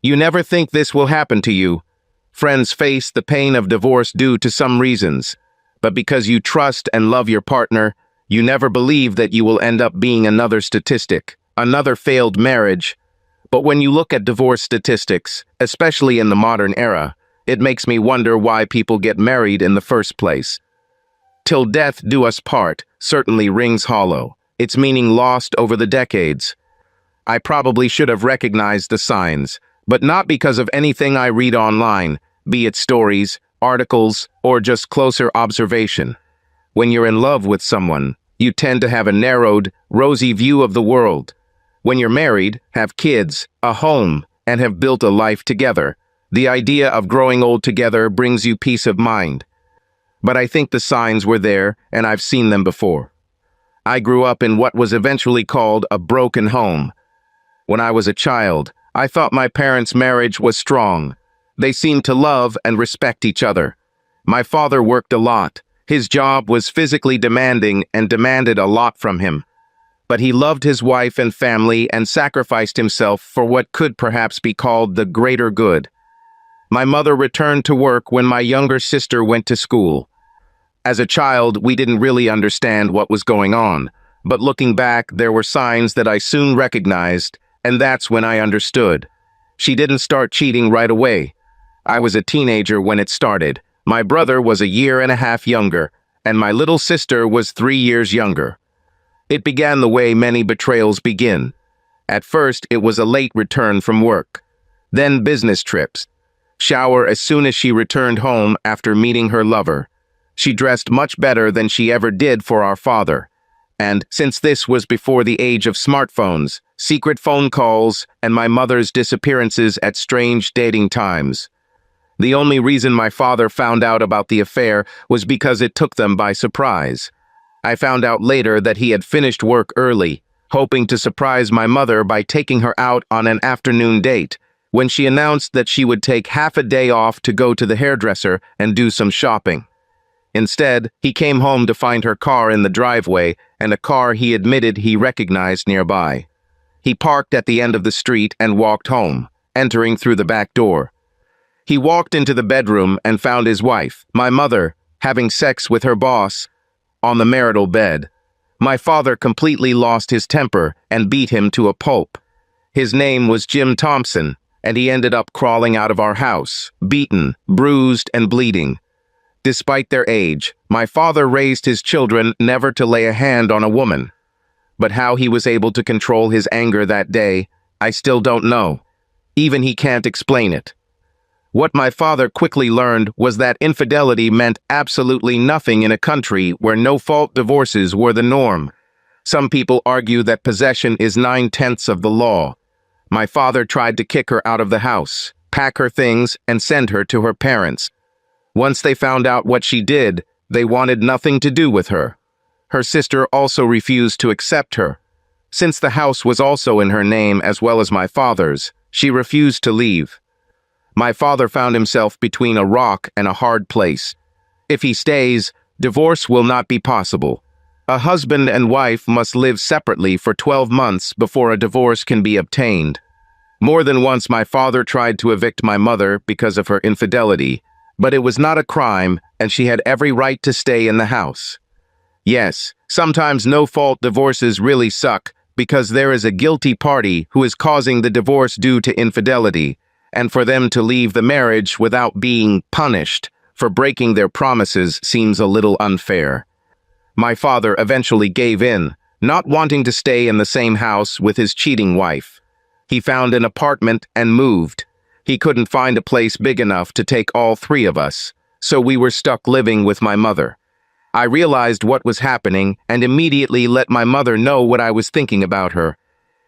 You never think this will happen to you. Friends face the pain of divorce due to some reasons, but because you trust and love your partner, you never believe that you will end up being another statistic, another failed marriage. But when you look at divorce statistics, especially in the modern era, it makes me wonder why people get married in the first place. Till death do us part certainly rings hollow, its meaning lost over the decades. I probably should have recognized the signs, but not because of anything I read online, be it stories, articles, or just closer observation. When you're in love with someone, you tend to have a narrowed, rosy view of the world. When you're married, have kids, a home, and have built a life together, the idea of growing old together brings you peace of mind. But I think the signs were there, and I've seen them before. I grew up in what was eventually called a broken home. When I was a child, I thought my parents' marriage was strong. They seemed to love and respect each other. My father worked a lot. His job was physically demanding and demanded a lot from him. But he loved his wife and family and sacrificed himself for what could perhaps be called the greater good. My mother returned to work when my younger sister went to school. As a child, we didn't really understand what was going on, but looking back, there were signs that I soon recognized, and that's when I understood. She didn't start cheating right away. I was a teenager when it started. My brother was a year and a half younger, and my little sister was 3 years younger. It began the way many betrayals begin. At first, it was a late return from work. Then business trips. Shower as soon as she returned home after meeting her lover. She dressed much better than she ever did for our father. And, since this was before the age of smartphones, secret phone calls, and my mother's disappearances at strange dating times. The only reason my father found out about the affair was because it took them by surprise. I found out later that he had finished work early, hoping to surprise my mother by taking her out on an afternoon date, when she announced that she would take half a day off to go to the hairdresser and do some shopping. Instead, he came home to find her car in the driveway and a car he admitted he recognized nearby. He parked at the end of the street and walked home, entering through the back door. He walked into the bedroom and found his wife, my mother, having sex with her boss on the marital bed. My father completely lost his temper and beat him to a pulp. His name was Jim Thompson, and he ended up crawling out of our house, beaten, bruised, and bleeding. Despite their age, my father raised his children never to lay a hand on a woman. But how he was able to control his anger that day, I still don't know. Even he can't explain it. What my father quickly learned was that infidelity meant absolutely nothing in a country where no-fault divorces were the norm. Some people argue that possession is 9/10 of the law. My father tried to kick her out of the house, pack her things, and send her to her parents. Once they found out what she did, they wanted nothing to do with her. Her sister also refused to accept her. Since the house was also in her name as well as my father's, she refused to leave. My father found himself between a rock and a hard place. If he stays, divorce will not be possible. A husband and wife must live separately for 12 months before a divorce can be obtained. More than once my father tried to evict my mother because of her infidelity, but it was not a crime and she had every right to stay in the house. Yes, sometimes no-fault divorces really suck because there is a guilty party who is causing the divorce due to infidelity, and for them to leave the marriage without being punished for breaking their promises seems a little unfair. My father eventually gave in, not wanting to stay in the same house with his cheating wife. He found an apartment and moved. He couldn't find a place big enough to take all 3 of us, so we were stuck living with my mother. I realized what was happening and immediately let my mother know what I was thinking about her.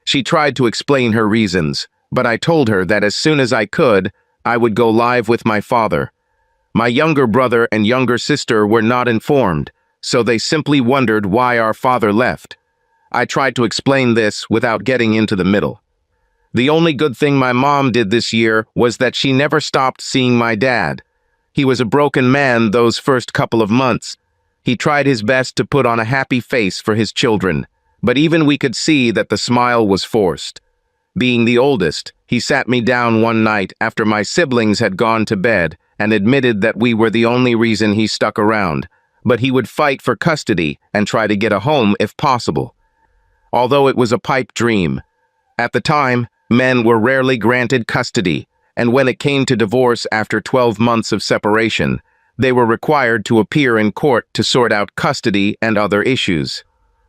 She tried to explain her reasons, but I told her that as soon as I could, I would go live with my father. My younger brother and younger sister were not informed, so they simply wondered why our father left. I tried to explain this without getting into the middle. The only good thing my mom did this year was that she never stopped seeing my dad. He was a broken man those first couple of months. He tried his best to put on a happy face for his children, but even we could see that the smile was forced. Being the oldest, he sat me down one night after my siblings had gone to bed and admitted that we were the only reason he stuck around, but he would fight for custody and try to get a home if possible. Although it was a pipe dream, at the time, men were rarely granted custody, and when it came to divorce after 12 months of separation, they were required to appear in court to sort out custody and other issues.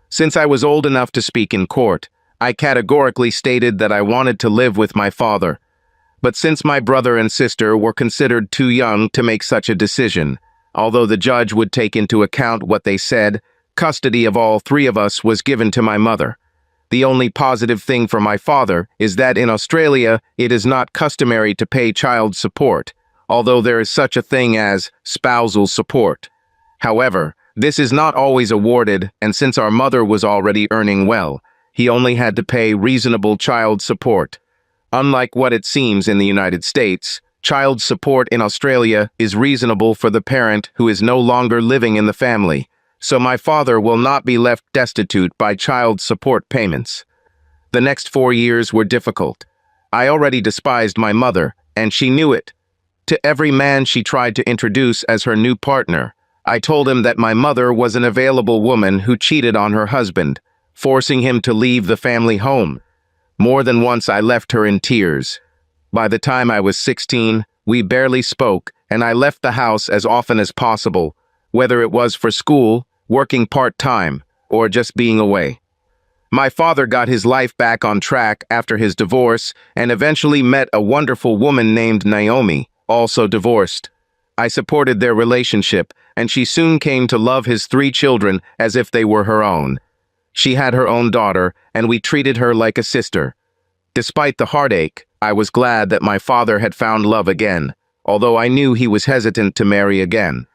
Since I was old enough to speak in court, I categorically stated that I wanted to live with my father. But since my brother and sister were considered too young to make such a decision, although the judge would take into account what they said, custody of all three of us was given to my mother. The only positive thing for my father is that in Australia, it is not customary to pay child support, although there is such a thing as spousal support. However, this is not always awarded, and since our mother was already earning well, he only had to pay reasonable child support. Unlike what it seems in the United States, child support in Australia is reasonable for the parent who is no longer living in the family, so my father will not be left destitute by child support payments. The next 4 years were difficult. I already despised my mother, and she knew it. To every man she tried to introduce as her new partner, I told him that my mother was an available woman who cheated on her husband, forcing him to leave the family home. More than once I left her in tears. By the time I was 16, we barely spoke, and I left the house as often as possible, whether it was for school, working part-time, or just being away. My father got his life back on track after his divorce and eventually met a wonderful woman named Naomi, also divorced. I supported their relationship, and she soon came to love his 3 children as if they were her own. She had her own daughter, and we treated her like a sister. Despite the heartache, I was glad that my father had found love again, although I knew he was hesitant to marry again.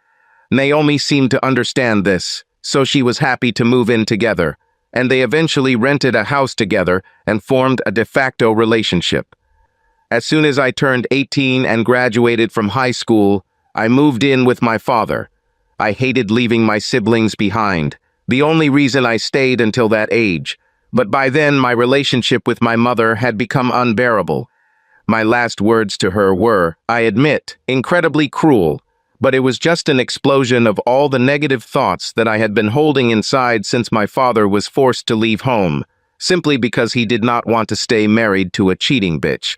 Naomi seemed to understand this, so she was happy to move in together, and they eventually rented a house together and formed a de facto relationship. As soon as I turned 18 and graduated from high school, I moved in with my father. I hated leaving my siblings behind, the only reason I stayed until that age, but by then my relationship with my mother had become unbearable. My last words to her were, I admit, incredibly cruel, but it was just an explosion of all the negative thoughts that I had been holding inside since my father was forced to leave home, simply because he did not want to stay married to a cheating bitch.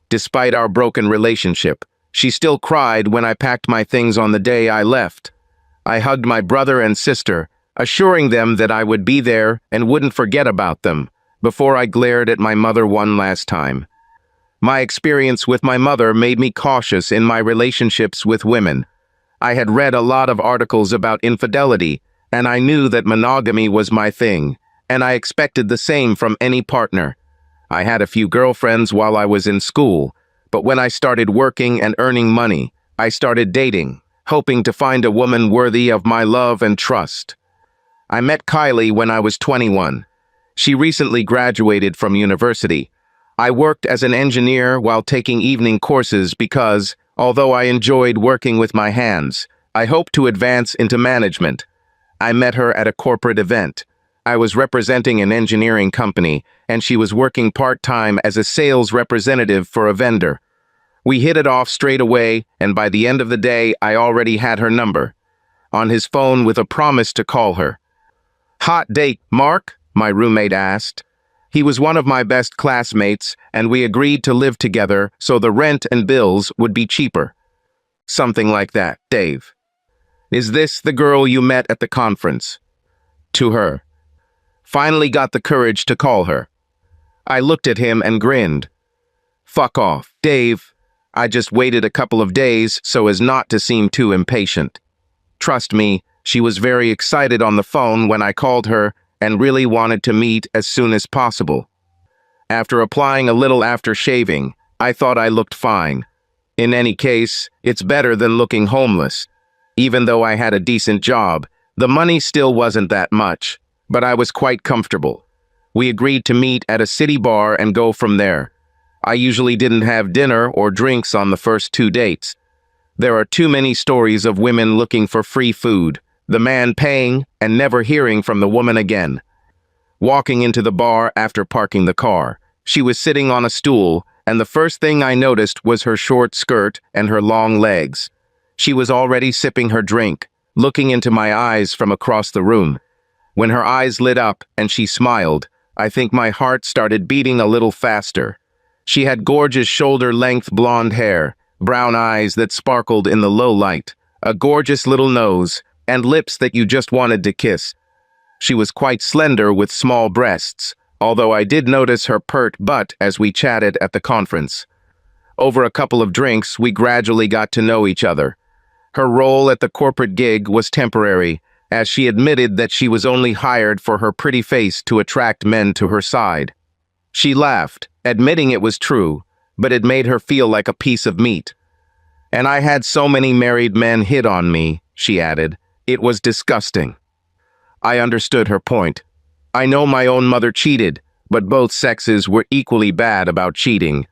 Despite our broken relationship, she still cried when I packed my things on the day I left. I hugged my brother and sister, assuring them that I would be there and wouldn't forget about them, before I glared at my mother one last time. My experience with my mother made me cautious in my relationships with women. I had read a lot of articles about infidelity, and I knew that monogamy was my thing, and I expected the same from any partner. I had a few girlfriends while I was in school, but when I started working and earning money, I started dating, hoping to find a woman worthy of my love and trust. I met Kylie when I was 21. She recently graduated from university. I worked as an engineer while taking evening courses because, although I enjoyed working with my hands, I hoped to advance into management. I met her at a corporate event. I was representing an engineering company, and she was working part-time as a sales representative for a vendor. We hit it off straight away, and by the end of the day, I already had her number on his phone with a promise to call her. Hot date, Mark? My roommate asked. He was one of my best classmates, and we agreed to live together so the rent and bills would be cheaper. Something like that, Dave. Is this the girl you met at the conference? To her. Finally got the courage to call her. I looked at him and grinned. Fuck off, Dave. I just waited a couple of days so as not to seem too impatient. Trust me, she was very excited on the phone when I called her and really wanted to meet as soon as possible. After applying a little after shaving, I thought I looked fine. In any case, it's better than looking homeless. Even though I had a decent job, the money still wasn't that much, but I was quite comfortable. We agreed to meet at a city bar and go from there. I usually didn't have dinner or drinks on the first 2 dates. There are too many stories of women looking for free food, the man paying and never hearing from the woman again. Walking into the bar after parking the car, She was sitting on a stool, and the first thing I noticed was her short skirt and her long legs. She was already sipping her drink, looking into my eyes from across the room. When her eyes lit up and she smiled, I think my heart started beating a little faster. She had gorgeous shoulder-length blonde hair, brown eyes that sparkled in the low light, a gorgeous little nose, and lips that you just wanted to kiss. She was quite slender with small breasts, although I did notice her pert butt as we chatted at the conference. Over a couple of drinks, we gradually got to know each other. Her role at the corporate gig was temporary, as she admitted that she was only hired for her pretty face to attract men to her side. She laughed, admitting it was true, but it made her feel like a piece of meat. "And I had so many married men hit on me," she added. "It was disgusting." I understood her point. I know my own mother cheated, but both sexes were equally bad about cheating.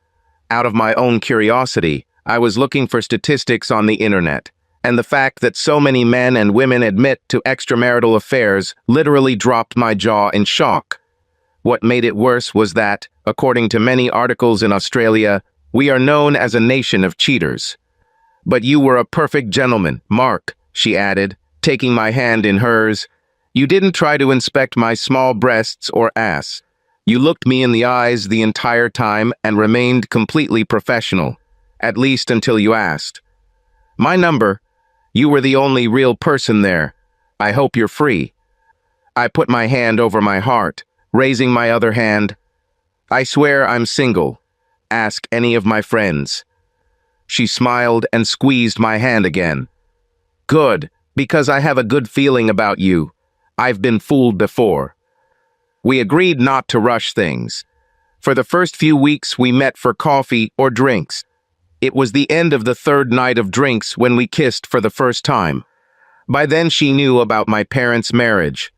Out of my own curiosity, I was looking for statistics on the internet, and the fact that so many men and women admit to extramarital affairs literally dropped my jaw in shock. What made it worse was that, according to many articles in Australia, we are known as a nation of cheaters. "But you were a perfect gentleman, Mark," she added, taking my hand in hers. "You didn't try to inspect my small breasts or ass. You looked me in the eyes the entire time and remained completely professional, at least until you asked. My number? You were the only real person there. I hope you're free." I put my hand over my heart, raising my other hand. "I swear I'm single. Ask any of my friends." She smiled and squeezed my hand again. "Good, because I have a good feeling about you. I've been fooled before." We agreed not to rush things. For the first few weeks, we met for coffee or drinks. It was the end of the third night of drinks when we kissed for the first time. By then, she knew about my parents' marriage.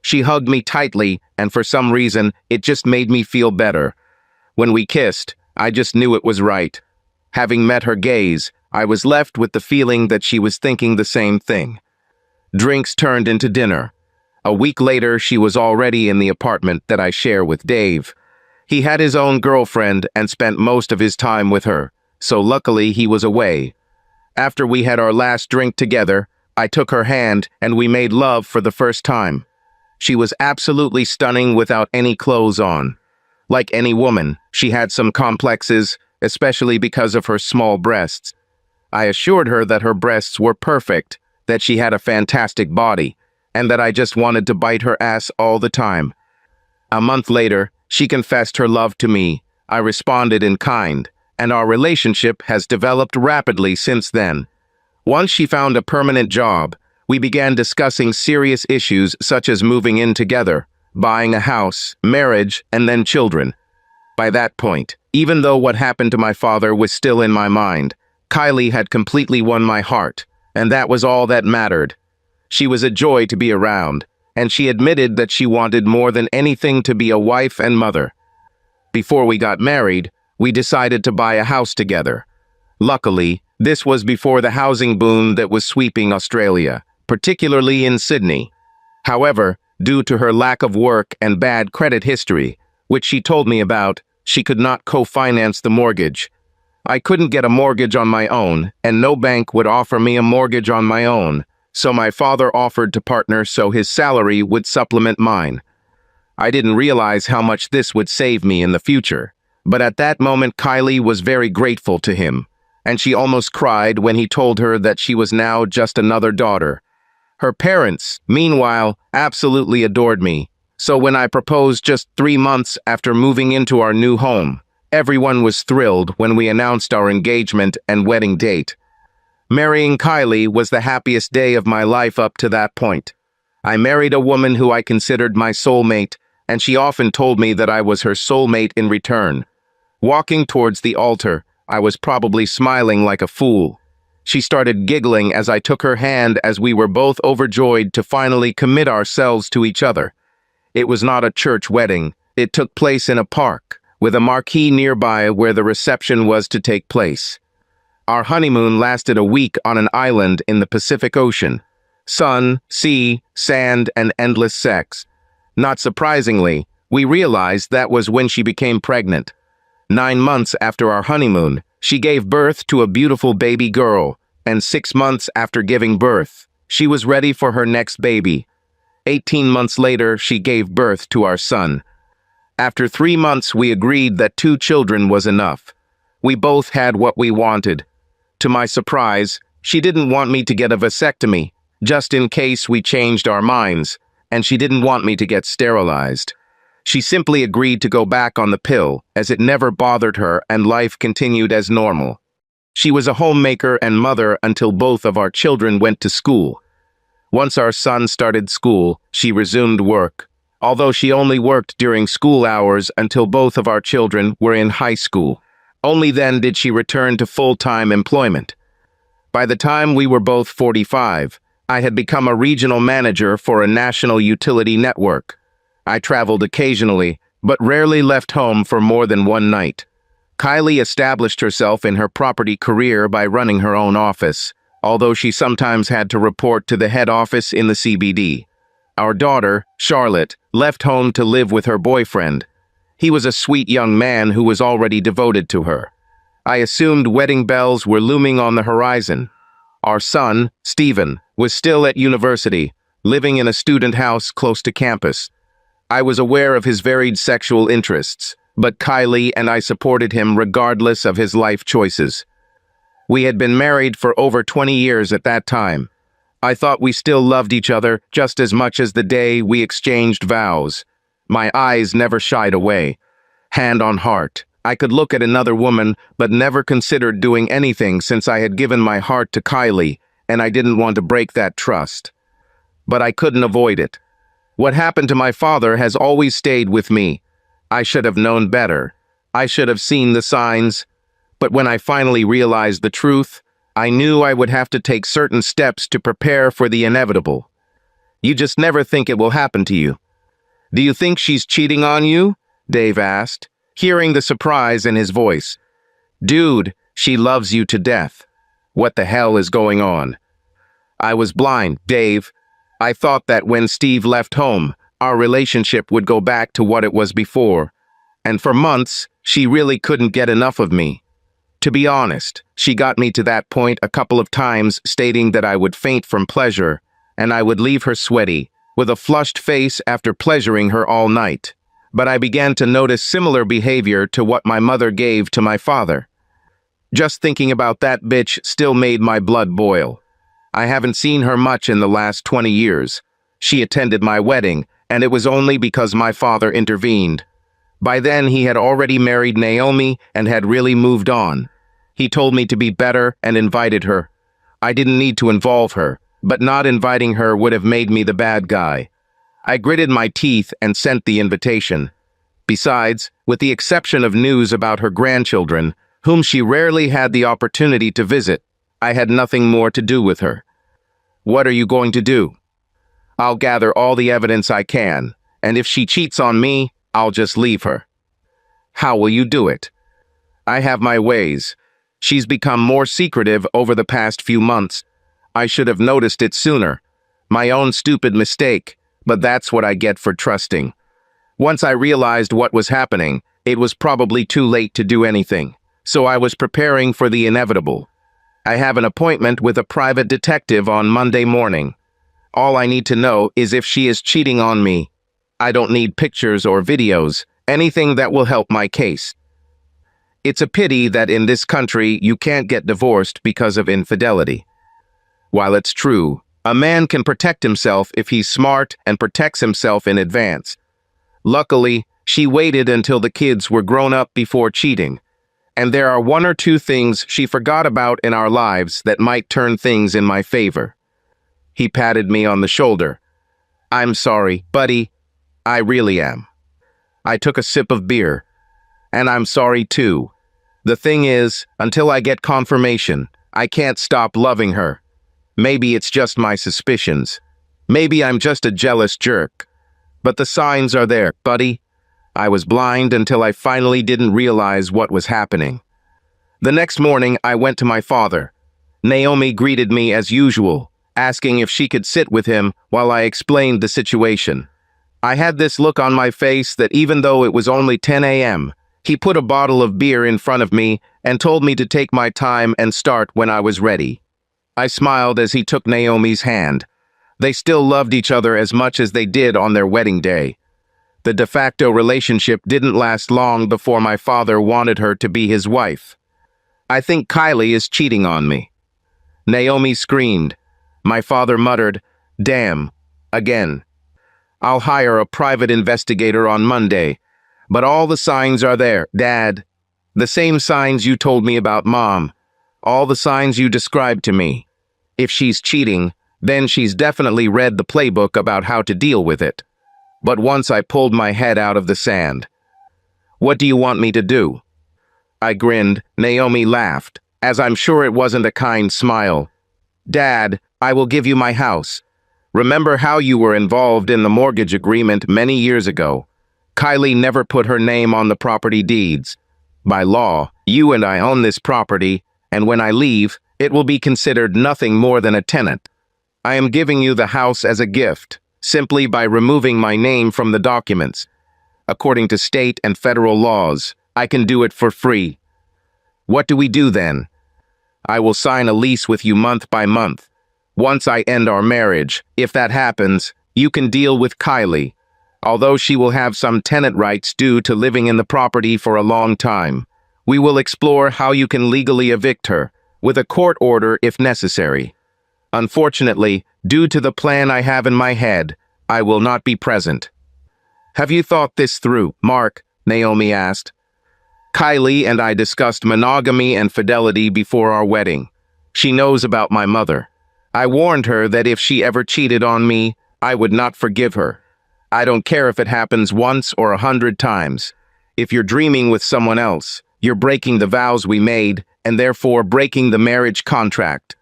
She hugged me tightly, and for some reason, it just made me feel better. When we kissed, I just knew it was right. Having met her gaze, I was left with the feeling that she was thinking the same thing. Drinks turned into dinner. A week later, she was already in the apartment that I share with Dave. He had his own girlfriend and spent most of his time with her, so luckily he was away. After we had our last drink together, I took her hand and we made love for the first time. She was absolutely stunning without any clothes on. Like any woman, she had some complexes, especially because of her small breasts. I assured her that her breasts were perfect, that she had a fantastic body, and that I just wanted to bite her ass all the time. A month later, she confessed her love to me. I responded in kind, and our relationship has developed rapidly since then. Once she found a permanent job, we began discussing serious issues such as moving in together, buying a house, marriage, and then children. By that point, even though what happened to my father was still in my mind, Kylie had completely won my heart, and that was all that mattered. She was a joy to be around, and she admitted that she wanted more than anything to be a wife and mother. Before we got married, we decided to buy a house together. Luckily, this was before the housing boom that was sweeping Australia, particularly in Sydney. However, due to her lack of work and bad credit history, which she told me about, she could not co-finance the mortgage. I couldn't get a mortgage on my own, and no bank would offer me a mortgage on my own, so my father offered to partner so his salary would supplement mine. I didn't realize how much this would save me in the future, but at that moment Kylie was very grateful to him, and she almost cried when he told her that she was now just another daughter. Her parents, meanwhile, absolutely adored me, so when I proposed just 3 months after moving into our new home, everyone was thrilled when we announced our engagement and wedding date. Marrying Kylie was the happiest day of my life up to that point. I married a woman who I considered my soulmate, and she often told me that I was her soulmate in return. Walking towards the altar, I was probably smiling like a fool. She started giggling as I took her hand as we were both overjoyed to finally commit ourselves to each other. It was not a church wedding. It took place in a park, with a marquee nearby where the reception was to take place. Our honeymoon lasted a week on an island in the Pacific Ocean. Sun, sea, sand, and endless sex. Not surprisingly, We realized that was when she became pregnant. 9 months after our honeymoon, she gave birth to a beautiful baby girl, and 6 months after giving birth, she was ready for her next baby. 18 months later, she gave birth to our son. After 3 months, we agreed that 2 children was enough. We both had what we wanted. To my surprise, she didn't want me to get a vasectomy, just in case we changed our minds, and she didn't want me to get sterilized. She simply agreed to go back on the pill, as it never bothered her and life continued as normal. She was a homemaker and mother until both of our children went to school. Once our son started school, she resumed work, although she only worked during school hours until both of our children were in high school. Only then did she return to full-time employment. By the time we were both 45, I had become a regional manager for a national utility network. I traveled occasionally, but rarely left home for more than one night. Kylie established herself in her property career by running her own office, although she sometimes had to report to the head office in the CBD. Our daughter, Charlotte, left home to live with her boyfriend. He was a sweet young man who was already devoted to her. I assumed wedding bells were looming on the horizon. Our son, Stephen, was still at university, living in a student house close to campus. I was aware of his varied sexual interests, but Kylie and I supported him regardless of his life choices. We had been married for over 20 years at that time. I thought we still loved each other just as much as the day we exchanged vows. My eyes never shied away. Hand on heart, I could look at another woman, but never considered doing anything since I had given my heart to Kylie, and I didn't want to break that trust. But I couldn't avoid it. What happened to my father has always stayed with me. I should have known better. I should have seen the signs. But when I finally realized the truth, I knew I would have to take certain steps to prepare for the inevitable. You just never think it will happen to you. "Do you think she's cheating on you?" Dave asked, hearing the surprise in his voice. "Dude, she loves you to death. What the hell is going on?" I was blind, Dave. I thought that when Steve left home, our relationship would go back to what it was before. And for months, she really couldn't get enough of me. To be honest, she got me to that point a couple of times, stating that I would faint from pleasure, and I would leave her sweaty, with a flushed face after pleasuring her all night. But I began to notice similar behavior to what my mother gave to my father. Just thinking about that bitch still made my blood boil. I haven't seen her much in the last 20 years. She attended my wedding, and it was only because my father intervened. By then, he had already married Naomi and had really moved on. He told me to be better and invited her. I didn't need to involve her, but not inviting her would have made me the bad guy. I gritted my teeth and sent the invitation. Besides, with the exception of news about her grandchildren, whom she rarely had the opportunity to visit, I had nothing more to do with her. "What are you going to do?" "I'll gather all the evidence I can, and if she cheats on me, I'll just leave her." "How will you do it?" "I have my ways. She's become more secretive over the past few months. I should have noticed it sooner. My own stupid mistake, but that's what I get for trusting. Once I realized what was happening, it was probably too late to do anything, so I was preparing for the inevitable. I have an appointment with a private detective on Monday morning. All I need to know is if she is cheating on me. I don't need pictures or videos, anything that will help my case. It's a pity that in this country you can't get divorced because of infidelity. While it's true, a man can protect himself if he's smart and protects himself in advance. Luckily, she waited until the kids were grown up before cheating. And there are one or two things she forgot about in our lives that might turn things in my favor. He patted me on the shoulder. "I'm sorry, buddy. I really am." I took a sip of beer. "And I'm sorry too. The thing is, until I get confirmation, I can't stop loving her. Maybe it's just my suspicions. Maybe I'm just a jealous jerk. But the signs are there, buddy. I was blind until I finally didn't realize what was happening." The next morning, I went to my father. Naomi greeted me as usual, asking if she could sit with him while I explained the situation. I had this look on my face that even though it was only 10 a.m., he put a bottle of beer in front of me and told me to take my time and start when I was ready. I smiled as he took Naomi's hand. They still loved each other as much as they did on their wedding day. The de facto relationship didn't last long before my father wanted her to be his wife. "I think Kylie is cheating on me." Naomi screamed. My father muttered, "Damn, again. I'll hire a private investigator on Monday. But all the signs are there, Dad. The same signs you told me about Mom. All the signs you described to me. If she's cheating, then she's definitely read the playbook about how to deal with it." But once I pulled my head out of the sand. "What do you want me to do?" I grinned. Naomi laughed, as I'm sure it wasn't a kind smile. "Dad, I will give you my house. Remember how you were involved in the mortgage agreement many years ago? Kylie never put her name on the property deeds. By law, you and I own this property, and when I leave, it will be considered nothing more than a tenant. I am giving you the house as a gift, simply by removing my name from the documents. According to state and federal laws, I can do it for free. What do we do then? I will sign a lease with you month by month. Once I end our marriage, if that happens, you can deal with Kylie, although she will have some tenant rights due to living in the property for a long time. We will explore how you can legally evict her, with a court order if necessary. Unfortunately, due to the plan I have in my head, I will not be present." "Have you thought this through, Mark?" Naomi asked. "Kylie and I discussed monogamy and fidelity before our wedding. She knows about my mother. I warned her that if she ever cheated on me, I would not forgive her. I don't care if it happens once or 100 times. If you're dreaming with someone else, you're breaking the vows we made and therefore breaking the marriage contract.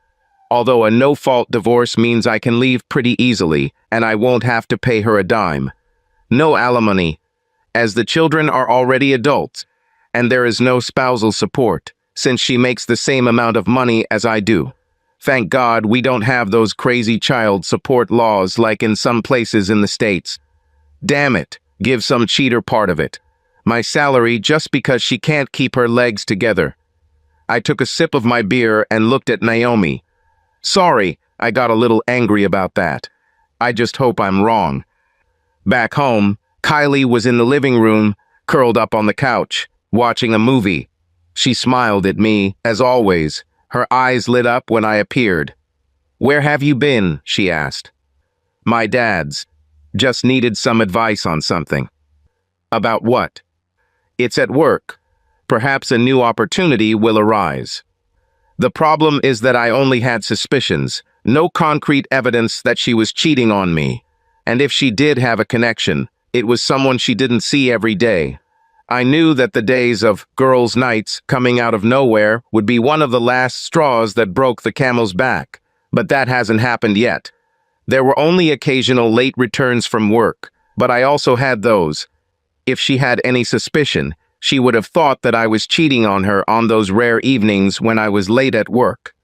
Although a no-fault divorce means I can leave pretty easily and I won't have to pay her a dime. No alimony, as the children are already adults, and there is no spousal support, since she makes the same amount of money as I do. Thank God we don't have those crazy child support laws like in some places in the States. Damn it, give some cheater part of it. My salary just because she can't keep her legs together." I took a sip of my beer and looked at Naomi. "Sorry, I got a little angry about that. I just hope I'm wrong." Back home, Kylie was in the living room, curled up on the couch, watching a movie. She smiled at me, as always. Her eyes lit up when I appeared. "Where have you been?" she asked. "My dad's. Just needed some advice on something." "About what?" "It's at work. Perhaps a new opportunity will arise. The problem is that I only had suspicions, no concrete evidence that she was cheating on me. And if she did have a connection, it was someone she didn't see every day. I knew that the days of girls' nights coming out of nowhere would be one of the last straws that broke the camel's back, but that hasn't happened yet. There were only occasional late returns from work, but I also had those. If she had any suspicion, she would have thought that I was cheating on her on those rare evenings when I was late at work.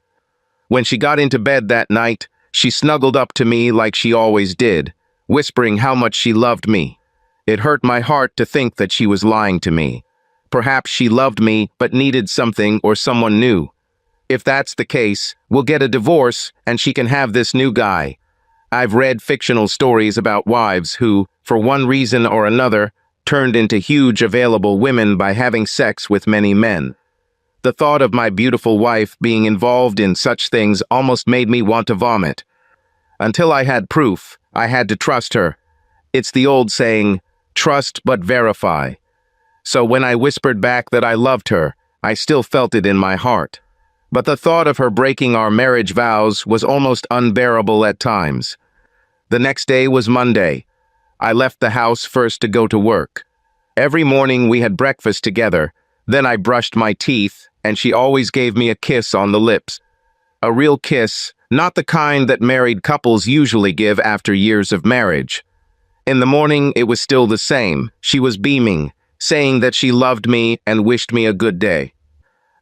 When she got into bed that night, she snuggled up to me like she always did, whispering how much she loved me. It hurt my heart to think that she was lying to me. Perhaps she loved me but needed something or someone new. If that's the case, we'll get a divorce and she can have this new guy. I've read fictional stories about wives who, for one reason or another, turned into huge available women by having sex with many men. The thought of my beautiful wife being involved in such things almost made me want to vomit. Until I had proof, I had to trust her. It's the old saying, trust but verify. So when I whispered back that I loved her, I still felt it in my heart. But the thought of her breaking our marriage vows was almost unbearable at times. The next day was Monday. I left the house first to go to work. Every morning we had breakfast together, then I brushed my teeth, and she always gave me a kiss on the lips. A real kiss, not the kind that married couples usually give after years of marriage. In the morning, it was still the same. She was beaming, saying that she loved me and wished me a good day.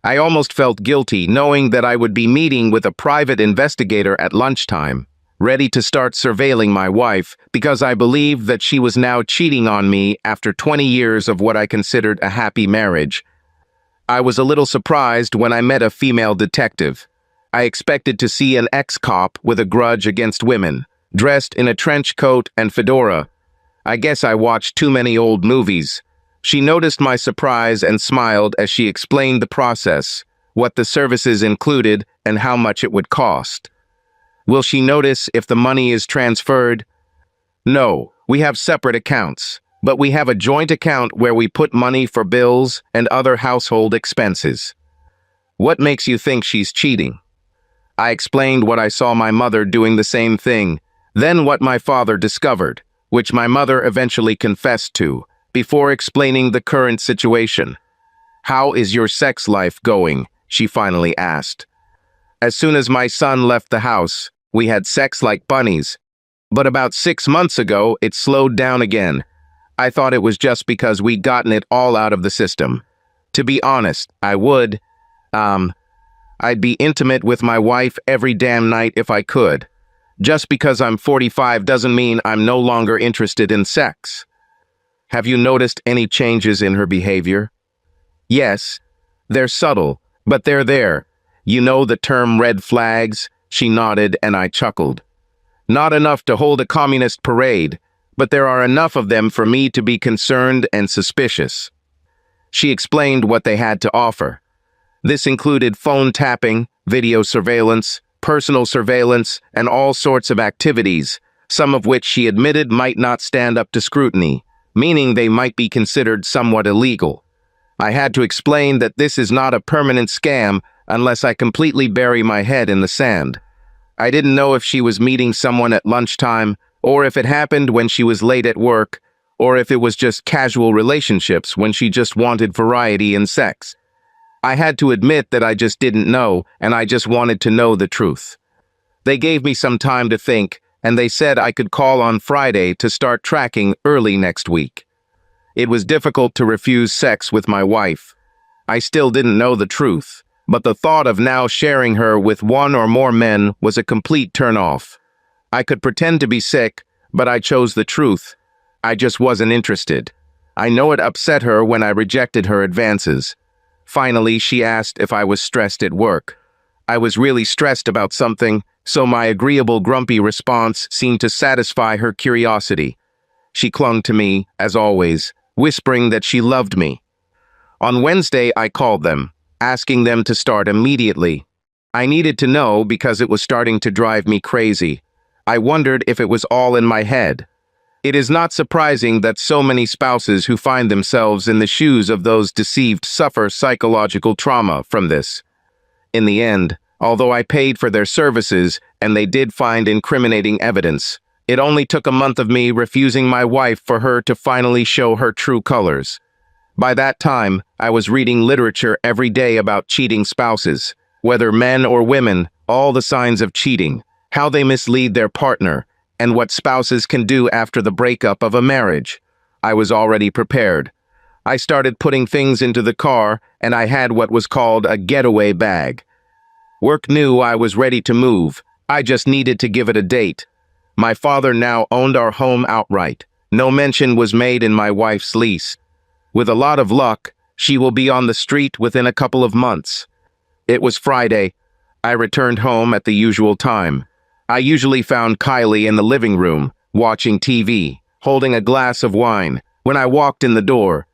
I almost felt guilty knowing that I would be meeting with a private investigator at lunchtime. ready to start surveilling my wife because I believed that she was now cheating on me after 20 years of what I considered a happy marriage. I was a little surprised when I met a female detective. I expected to see an ex-cop with a grudge against women, dressed in a trench coat and fedora. I guess I watched too many old movies. She noticed my surprise and smiled as she explained the process, what the services included, and how much it would cost. Will she notice if the money is transferred? No, we have separate accounts, but we have a joint account where we put money for bills and other household expenses. What makes you think she's cheating? I explained what I saw my mother doing the same thing, then what my father discovered, which my mother eventually confessed to, before explaining the current situation. "How is your sex life going?" she finally asked. "As soon as my son left the house, we had sex like bunnies. But about 6 months ago, it slowed down again. I thought it was just because we'd gotten it all out of the system. To be honest, I'd be intimate with my wife every damn night if I could. Just because I'm 45 doesn't mean I'm no longer interested in sex." "Have you noticed any changes in her behavior?" "Yes. They're subtle, but they're there. You know the term red flags?" She nodded and I chuckled. "Not enough to hold a communist parade, but there are enough of them for me to be concerned and suspicious." She explained what they had to offer. This included phone tapping, video surveillance, personal surveillance, and all sorts of activities, some of which she admitted might not stand up to scrutiny, meaning they might be considered somewhat illegal. I had to explain that this is not a permanent scam unless I completely bury my head in the sand. I didn't know if she was meeting someone at lunchtime, or if it happened when she was late at work, or if it was just casual relationships when she just wanted variety in sex. I had to admit that I just didn't know, and I just wanted to know the truth. They gave me some time to think, and they said I could call on Friday to start tracking early next week. It was difficult to refuse sex with my wife. I still didn't know the truth, but the thought of now sharing her with one or more men was a complete turn-off. I could pretend to be sick, but I chose the truth. I just wasn't interested. I know it upset her when I rejected her advances. Finally, she asked if I was stressed at work. I was really stressed about something, so my agreeable grumpy response seemed to satisfy her curiosity. She clung to me, as always, whispering that she loved me. On Wednesday, I called them, asking them to start immediately. I needed to know because it was starting to drive me crazy. I wondered if it was all in my head. It is not surprising that so many spouses who find themselves in the shoes of those deceived suffer psychological trauma from this. In the end, although I paid for their services and they did find incriminating evidence, it only took a month of me refusing my wife for her to finally show her true colors. By that time, I was reading literature every day about cheating spouses, whether men or women, all the signs of cheating, how they mislead their partner, and what spouses can do after the breakup of a marriage. I was already prepared. I started putting things into the car, and I had what was called a getaway bag. Work knew I was ready to move. I just needed to give it a date. My father now owned our home outright. No mention was made in my wife's lease. With a lot of luck, she will be on the street within a couple of months. It was Friday. I returned home at the usual time. I usually found Kylie in the living room, watching TV, holding a glass of wine. When I walked in the door,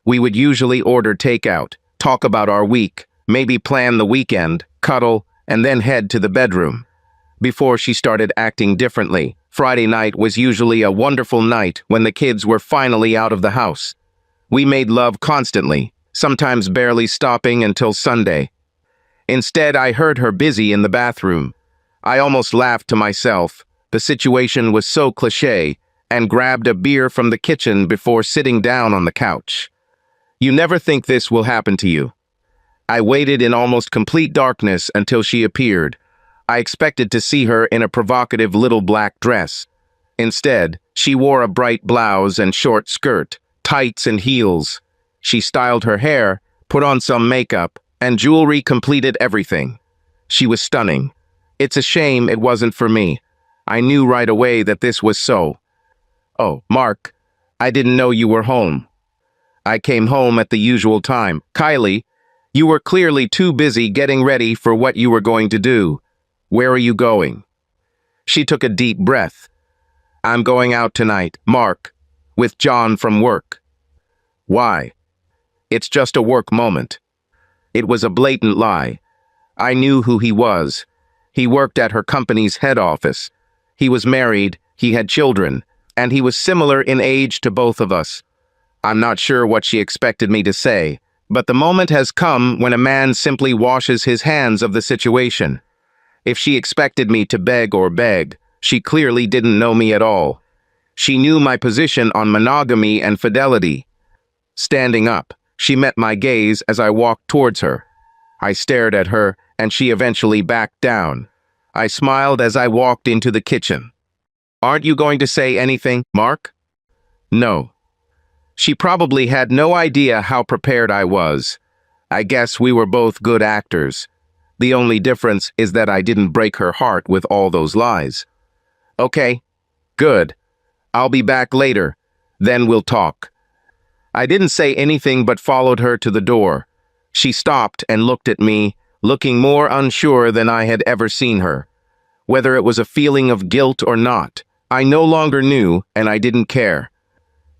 we would usually order takeout, talk about our week, maybe plan the weekend, cuddle, and then head to the bedroom. Before she started acting differently, Friday night was usually a wonderful night when the kids were finally out of the house. We made love constantly, sometimes barely stopping until Sunday. Instead, I heard her busy in the bathroom. I almost laughed to myself. The situation was so cliché, and grabbed a beer from the kitchen before sitting down on the couch. You never think this will happen to you. I waited in almost complete darkness until she appeared. I expected to see her in a provocative little black dress. Instead, she wore a bright blouse and short skirt, tights and heels. She styled her hair, put on some makeup, and jewelry completed everything. She was stunning. It's a shame it wasn't for me. I knew right away that this was so. "Oh, Mark, I didn't know you were home." "I came home at the usual time." "Kylie, you were clearly too busy getting ready for what you were going to do. Where are you going?" She took a deep breath. "I'm going out tonight, Mark, with John from work." "Why?" "It's just a work moment." It was a blatant lie. I knew who he was. He worked at her company's head office. He was married, he had children, and he was similar in age to both of us. I'm not sure what she expected me to say, but the moment has come when a man simply washes his hands of the situation. If she expected me to beg, she clearly didn't know me at all. She knew my position on monogamy and fidelity. Standing up, she met my gaze as I walked towards her. I stared at her, and she eventually backed down. I smiled as I walked into the kitchen. "Aren't you going to say anything, Mark?" "No." She probably had no idea how prepared I was. I guess we were both good actors. The only difference is that I didn't break her heart with all those lies. "Okay, good. I'll be back later. Then we'll talk." I didn't say anything but followed her to the door. She stopped and looked at me, looking more unsure than I had ever seen her. Whether it was a feeling of guilt or not, I no longer knew, and I didn't care.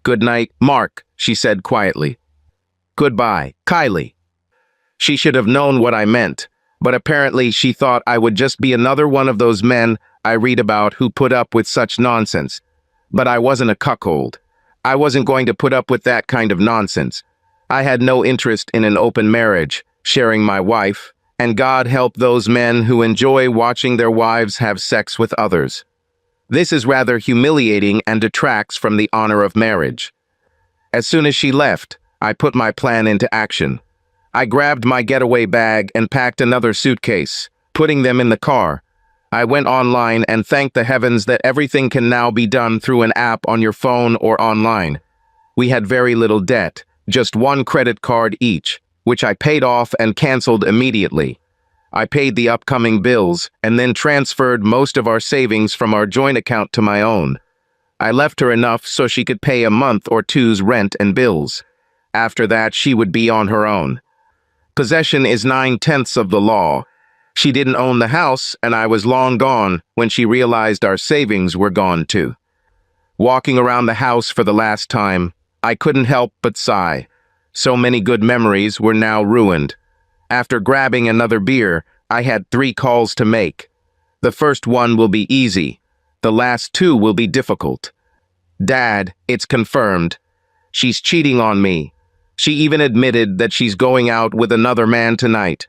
"Good night, Mark," she said quietly. "Goodbye, Kylie." She should have known what I meant, but apparently she thought I would just be another one of those men I read about who put up with such nonsense. But I wasn't a cuckold. I wasn't going to put up with that kind of nonsense. I had no interest in an open marriage, sharing my wife, and God help those men who enjoy watching their wives have sex with others. This is rather humiliating and detracts from the honor of marriage. As soon as she left, I put my plan into action. I grabbed my getaway bag and packed another suitcase, putting them in the car. I went online and thanked the heavens that everything can now be done through an app on your phone or online. We had very little debt, just one credit card each, which I paid off and canceled immediately. I paid the upcoming bills and then transferred most of our savings from our joint account to my own. I left her enough so she could pay a month or two's rent and bills. After that, she would be on her own. Possession is 9/10 of the law. She didn't own the house, and I was long gone when she realized our savings were gone too. Walking around the house for the last time, I couldn't help but sigh. So many good memories were now ruined. After grabbing another beer, I had 3 calls to make. The first one will be easy. The last 2 will be difficult. "Dad, it's confirmed. She's cheating on me. She even admitted that she's going out with another man tonight.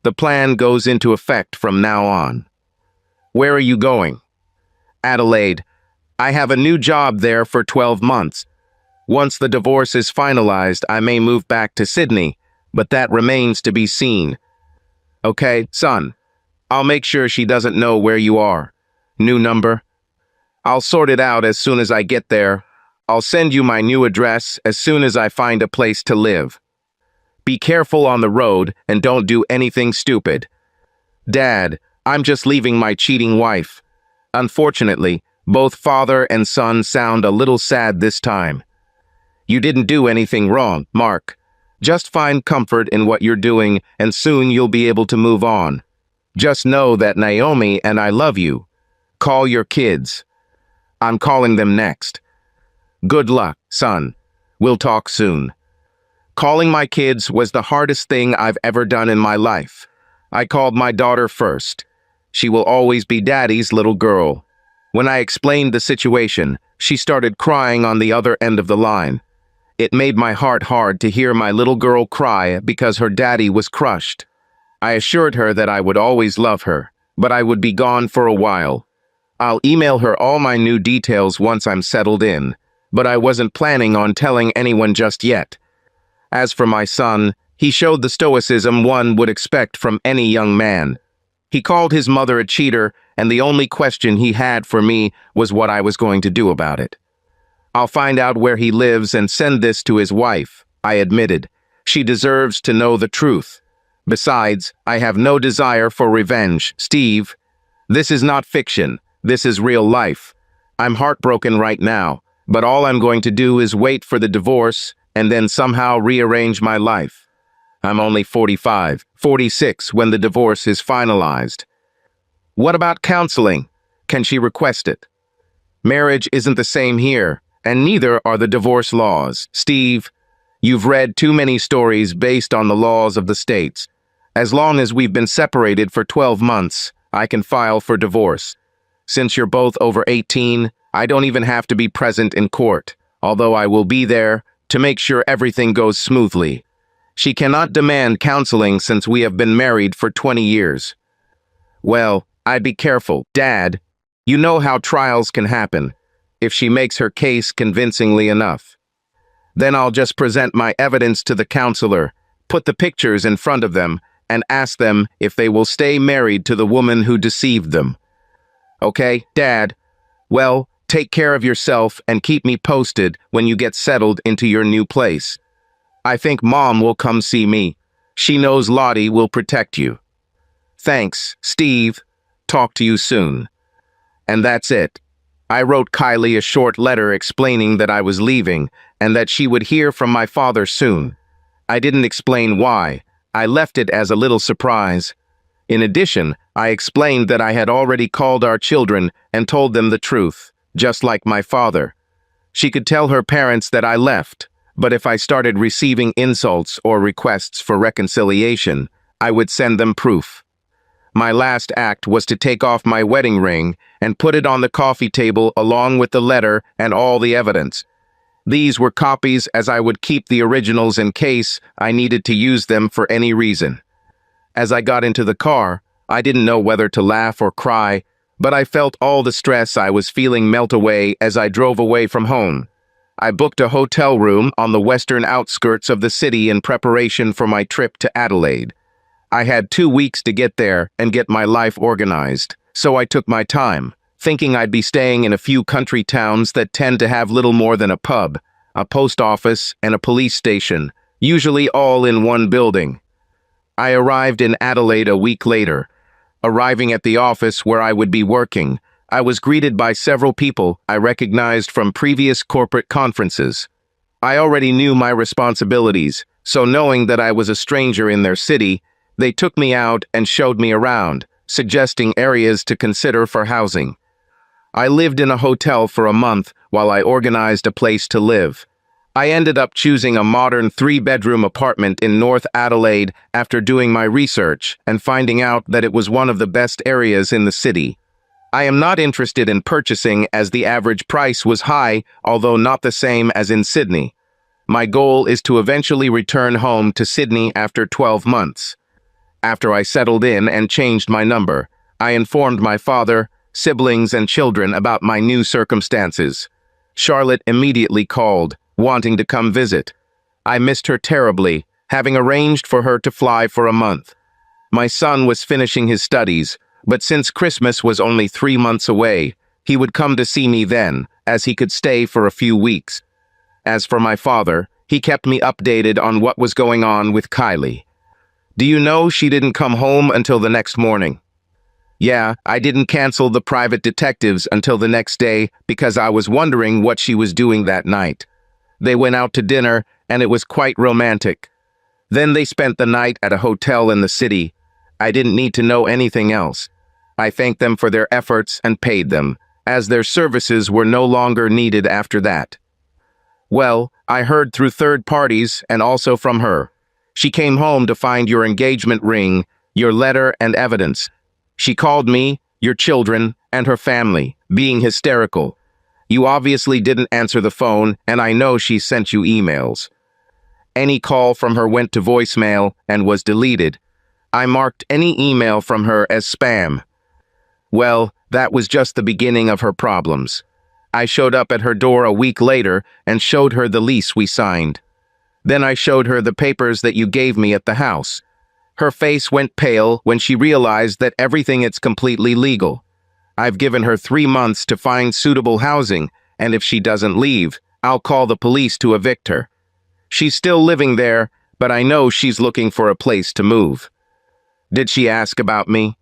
The plan goes into effect from now on." "Where are you going?" "Adelaide. I have a new job there for 12 months. Once the divorce is finalized, I may move back to Sydney, but that remains to be seen." "Okay, son. I'll make sure she doesn't know where you are. New number?" "I'll sort it out as soon as I get there. I'll send you my new address as soon as I find a place to live. Be careful on the road and don't do anything stupid." "Dad, I'm just leaving my cheating wife." Unfortunately, both father and son sound a little sad this time. "You didn't do anything wrong, Mark. Just find comfort in what you're doing and soon you'll be able to move on. Just know that Naomi and I love you. Call your kids." "I'm calling them next." "Good luck, son. We'll talk soon." Calling my kids was the hardest thing I've ever done in my life. I called my daughter first. She will always be Daddy's little girl. When I explained the situation, she started crying on the other end of the line. It made my heart hard to hear my little girl cry because her daddy was crushed. I assured her that I would always love her, but I would be gone for a while. I'll email her all my new details once I'm settled in, but I wasn't planning on telling anyone just yet. As for my son, he showed the stoicism one would expect from any young man. He called his mother a cheater, and the only question he had for me was what I was going to do about it. "I'll find out where he lives and send this to his wife," I admitted. "She deserves to know the truth. Besides, I have no desire for revenge, Steve. This is not fiction. This is real life. I'm heartbroken right now, but all I'm going to do is wait for the divorce and then somehow rearrange my life. I'm only 45, 46 when the divorce is finalized. What about counseling? Can she request it? Marriage isn't the same here, and neither are the divorce laws. Steve, you've read too many stories based on the laws of the states. As long as we've been separated for 12 months, I can file for divorce. Since you're both over 18, I don't even have to be present in court, although I will be there to make sure everything goes smoothly. She cannot demand counseling since we have been married for 20 years. Well, I'd be careful, Dad. You know how trials can happen, if she makes her case convincingly enough. Then I'll just present my evidence to the counselor, put the pictures in front of them, and ask them if they will stay married to the woman who deceived them. Okay, Dad? Well, take care of yourself and keep me posted when you get settled into your new place. I think Mom will come see me. She knows Lottie will protect you. Thanks, Steve. Talk to you soon. And that's it. I wrote Kylie a short letter explaining that I was leaving and that she would hear from my father soon. I didn't explain why. I left it as a little surprise. In addition, I explained that I had already called our children and told them the truth, just like my father. She could tell her parents that I left, but if I started receiving insults or requests for reconciliation, I would send them proof. My last act was to take off my wedding ring and put it on the coffee table along with the letter and all the evidence. These were copies as I would keep the originals in case I needed to use them for any reason. As I got into the car, I didn't know whether to laugh or cry, but I felt all the stress I was feeling melt away as I drove away from home. I booked a hotel room on the western outskirts of the city in preparation for my trip to Adelaide. I had 2 weeks to get there and get my life organized, so I took my time, thinking I'd be staying in a few country towns that tend to have little more than a pub, a post office, and a police station, usually all in one building. I arrived in Adelaide a week later. Arriving at the office where I would be working, I was greeted by several people I recognized from previous corporate conferences. I already knew my responsibilities, so knowing that I was a stranger in their city, they took me out and showed me around, suggesting areas to consider for housing. I lived in a hotel for a month while I organized a place to live. I ended up choosing a modern 3-bedroom apartment in North Adelaide after doing my research and finding out that it was one of the best areas in the city. I am not interested in purchasing as the average price was high, although not the same as in Sydney. My goal is to eventually return home to Sydney after 12 months. After I settled in and changed my number, I informed my father, siblings, and children about my new circumstances. Charlotte immediately called, wanting to come visit. I missed her terribly, having arranged for her to fly for a month. My son was finishing his studies, but since Christmas was only 3 months away, he would come to see me then, as he could stay for a few weeks. As for my father, he kept me updated on what was going on with Kylie. Do you know she didn't come home until the next morning? Yeah, I didn't cancel the private detectives until the next day because I was wondering what she was doing that night. They went out to dinner, and it was quite romantic. Then they spent the night at a hotel in the city. I didn't need to know anything else. I thanked them for their efforts and paid them, as their services were no longer needed after that. Well, I heard through third parties and also from her. She came home to find your engagement ring, your letter, and evidence. She called me, your children, and her family, being hysterical. You obviously didn't answer the phone, and I know she sent you emails. Any call from her went to voicemail and was deleted. I marked any email from her as spam. Well, that was just the beginning of her problems. I showed up at her door a week later and showed her the lease we signed. Then I showed her the papers that you gave me at the house. Her face went pale when she realized that everything is completely legal. I've given her 3 months to find suitable housing, and if she doesn't leave, I'll call the police to evict her. She's still living there, but I know she's looking for a place to move. Did she ask about me?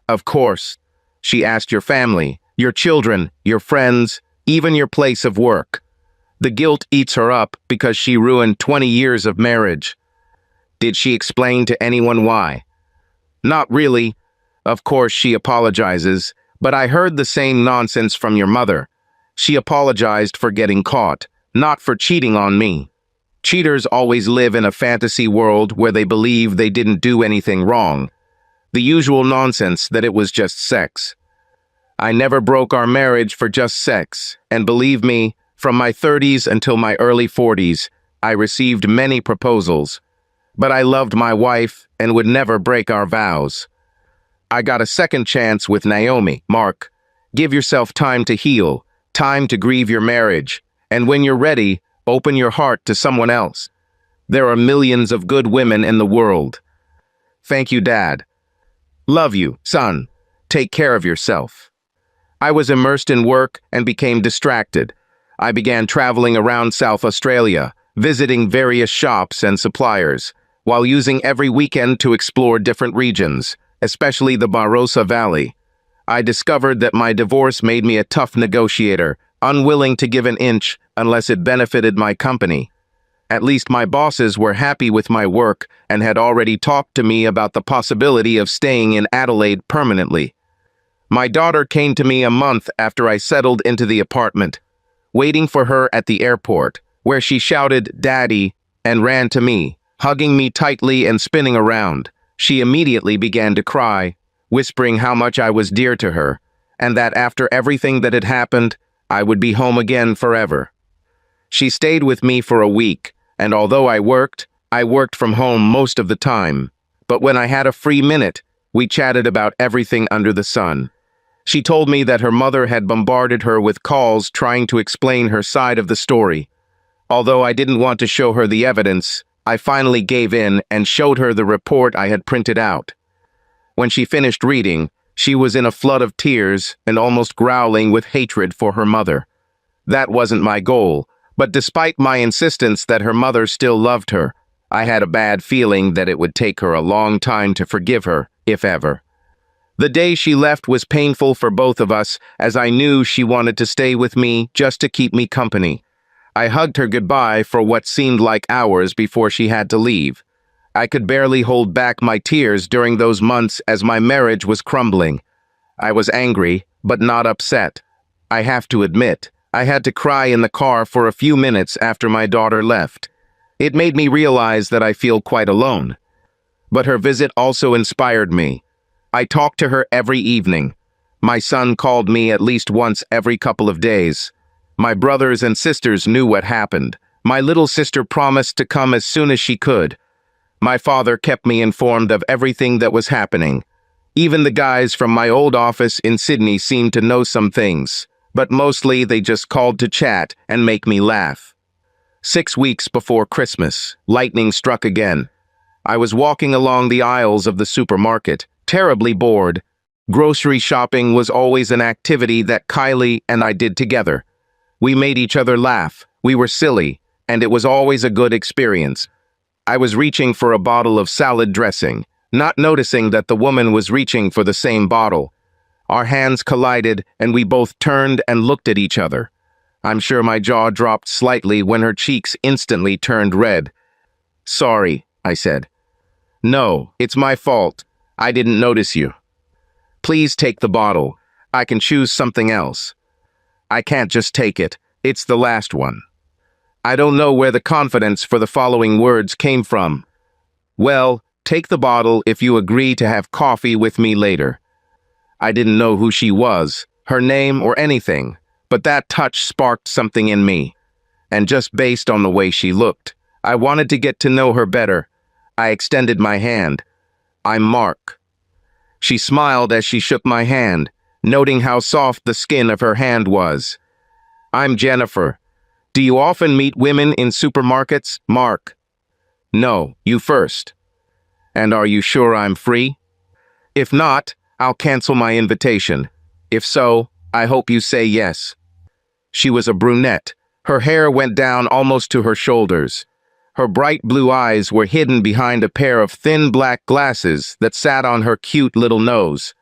Of course. She asked your family, your children, your friends, even your place of work. The guilt eats her up because she ruined 20 years of marriage. Did she explain to anyone why? Not really. Of course she apologizes, but I heard the same nonsense from your mother. She apologized for getting caught, not for cheating on me. Cheaters always live in a fantasy world where they believe they didn't do anything wrong. The usual nonsense that it was just sex. I never broke our marriage for just sex, and believe me, from my 30s until my early 40s, I received many proposals. But I loved my wife and would never break our vows. I got a second chance with Naomi. Mark, give yourself time to heal, time to grieve your marriage, and when you're ready, open your heart to someone else. There are millions of good women in the world. Thank you, Dad. Love you, son. Take care of yourself. I was immersed in work and became distracted. I began traveling around South Australia, visiting various shops and suppliers, while using every weekend to explore different regions, especially the Barossa Valley. I discovered that my divorce made me a tough negotiator, unwilling to give an inch unless it benefited my company. At least my bosses were happy with my work and had already talked to me about the possibility of staying in Adelaide permanently. My daughter came to me a month after I settled into the apartment, waiting for her at the airport, where she shouted, "Daddy," and ran to me, hugging me tightly and spinning around. She immediately began to cry, whispering how much I was dear to her, and that after everything that had happened, I would be home again forever. She stayed with me for a week, and although I worked from home most of the time. But when I had a free minute, we chatted about everything under the sun. She told me that her mother had bombarded her with calls trying to explain her side of the story. Although I didn't want to show her the evidence, I finally gave in and showed her the report I had printed out. When she finished reading, she was in a flood of tears and almost growling with hatred for her mother. That wasn't my goal, but despite my insistence that her mother still loved her, I had a bad feeling that it would take her a long time to forgive her, if ever. The day she left was painful for both of us, as I knew she wanted to stay with me just to keep me company. I hugged her goodbye for what seemed like hours before she had to leave. I could barely hold back my tears during those months as my marriage was crumbling. I was angry, but not upset. I have to admit, I had to cry in the car for a few minutes after my daughter left. It made me realize that I feel quite alone. But her visit also inspired me. I talked to her every evening. My son called me at least once every couple of days. My brothers and sisters knew what happened. My little sister promised to come as soon as she could. My father kept me informed of everything that was happening. Even the guys from my old office in Sydney seemed to know some things, but mostly they just called to chat and make me laugh. 6 weeks before Christmas, lightning struck again. I was walking along the aisles of the supermarket, terribly bored. Grocery shopping was always an activity that Kylie and I did together. We made each other laugh, we were silly, and it was always a good experience. I was reaching for a bottle of salad dressing, not noticing that the woman was reaching for the same bottle. Our hands collided, and we both turned and looked at each other. I'm sure my jaw dropped slightly when her cheeks instantly turned red. "Sorry," I said. "No, it's my fault. I didn't notice you. Please take the bottle. I can choose something else." "I can't just take it. It's the last one." I don't know where the confidence for the following words came from. "Well, take the bottle if you agree to have coffee with me later." I didn't know who she was, her name or anything, but that touch sparked something in me. And just based on the way she looked, I wanted to get to know her better. I extended my hand. "I'm Mark." She smiled as she shook my hand, noting how soft the skin of her hand was. "I'm Jennifer. Do you often meet women in supermarkets, Mark?" "No, you first." "And are you sure I'm free?" "If not, I'll cancel my invitation. If so, I hope you say yes." She was a brunette. Her hair went down almost to her shoulders. Her bright blue eyes were hidden behind a pair of thin black glasses that sat on her cute little nose.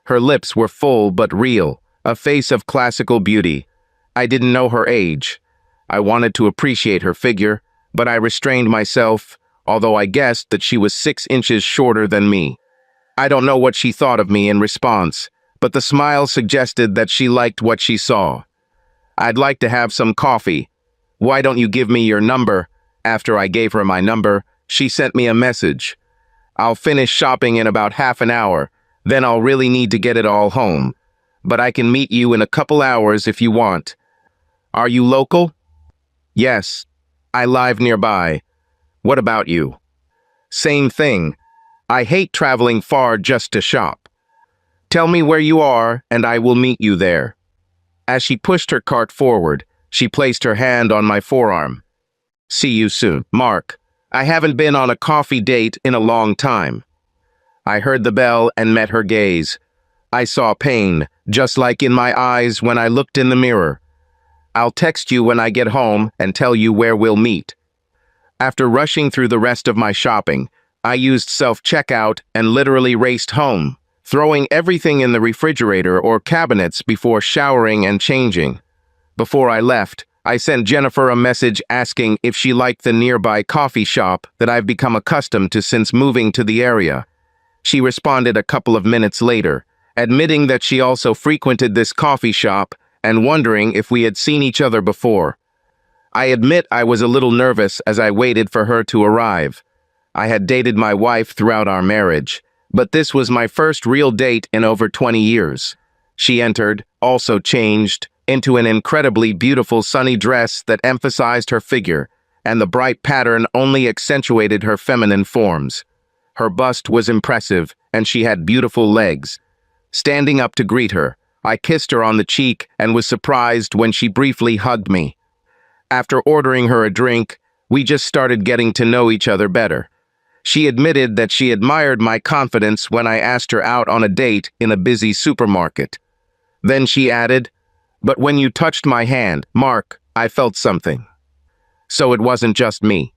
Her lips were full but real, a face of classical beauty. I didn't know her age. I wanted to appreciate her figure, but I restrained myself, although I guessed that she was 6 inches shorter than me. I don't know what she thought of me in response, but the smile suggested that she liked what she saw. "I'd like to have some coffee. Why don't you give me your number?" After I gave her my number, she sent me a message. "I'll finish shopping in about half an hour, then I'll really need to get it all home. But I can meet you in a couple hours if you want." "Are you local?" "Yes, I live nearby. What about you?" "Same thing. I hate traveling far just to shop. Tell me where you are and I will meet you there." As she pushed her cart forward, she placed her hand on my forearm. "See you soon, Mark. I haven't been on a coffee date in a long time." I heard the bell and met her gaze. I saw pain, just like in my eyes when I looked in the mirror. "I'll text you when I get home and tell you where we'll meet." After rushing through the rest of my shopping, I used self-checkout and literally raced home, throwing everything in the refrigerator or cabinets before showering and changing. Before I left, I sent Jennifer a message asking if she liked the nearby coffee shop that I've become accustomed to since moving to the area. She responded a couple of minutes later, admitting that she also frequented this coffee shop and wondering if we had seen each other before. I admit I was a little nervous as I waited for her to arrive. I had dated my wife throughout our marriage, but this was my first real date in over 20 years. She entered, also changed, into an incredibly beautiful sunny dress that emphasized her figure, and the bright pattern only accentuated her feminine forms. Her bust was impressive, and she had beautiful legs. Standing up to greet her, I kissed her on the cheek and was surprised when she briefly hugged me. After ordering her a drink, we just started getting to know each other better. She admitted that she admired my confidence when I asked her out on a date in a busy supermarket. Then she added, "But when you touched my hand, Mark, I felt something." So it wasn't just me.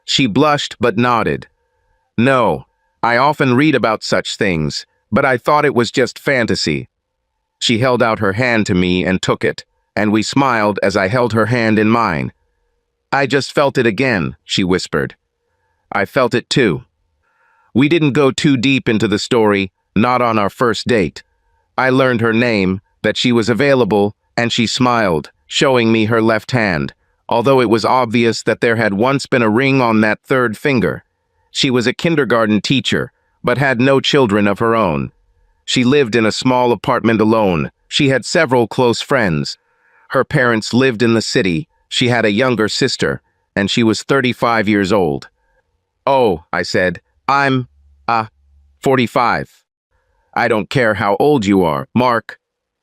She blushed but nodded. "No, I often read about such things, but I thought it was just fantasy." She held out her hand to me and took it, and we smiled as I held her hand in mine. "I just felt it again," she whispered. I felt it too. We didn't go too deep into the story, not on our first date. I learned her name, that she was available, and she smiled, showing me her left hand, although it was obvious that there had once been a ring on that third finger. She was a kindergarten teacher, but had no children of her own. She lived in a small apartment alone. She had several close friends. Her parents lived in the city. She had a younger sister, and she was 35 years old. "Oh," I said, "I'm, 45. I don't care how old you are, Mark.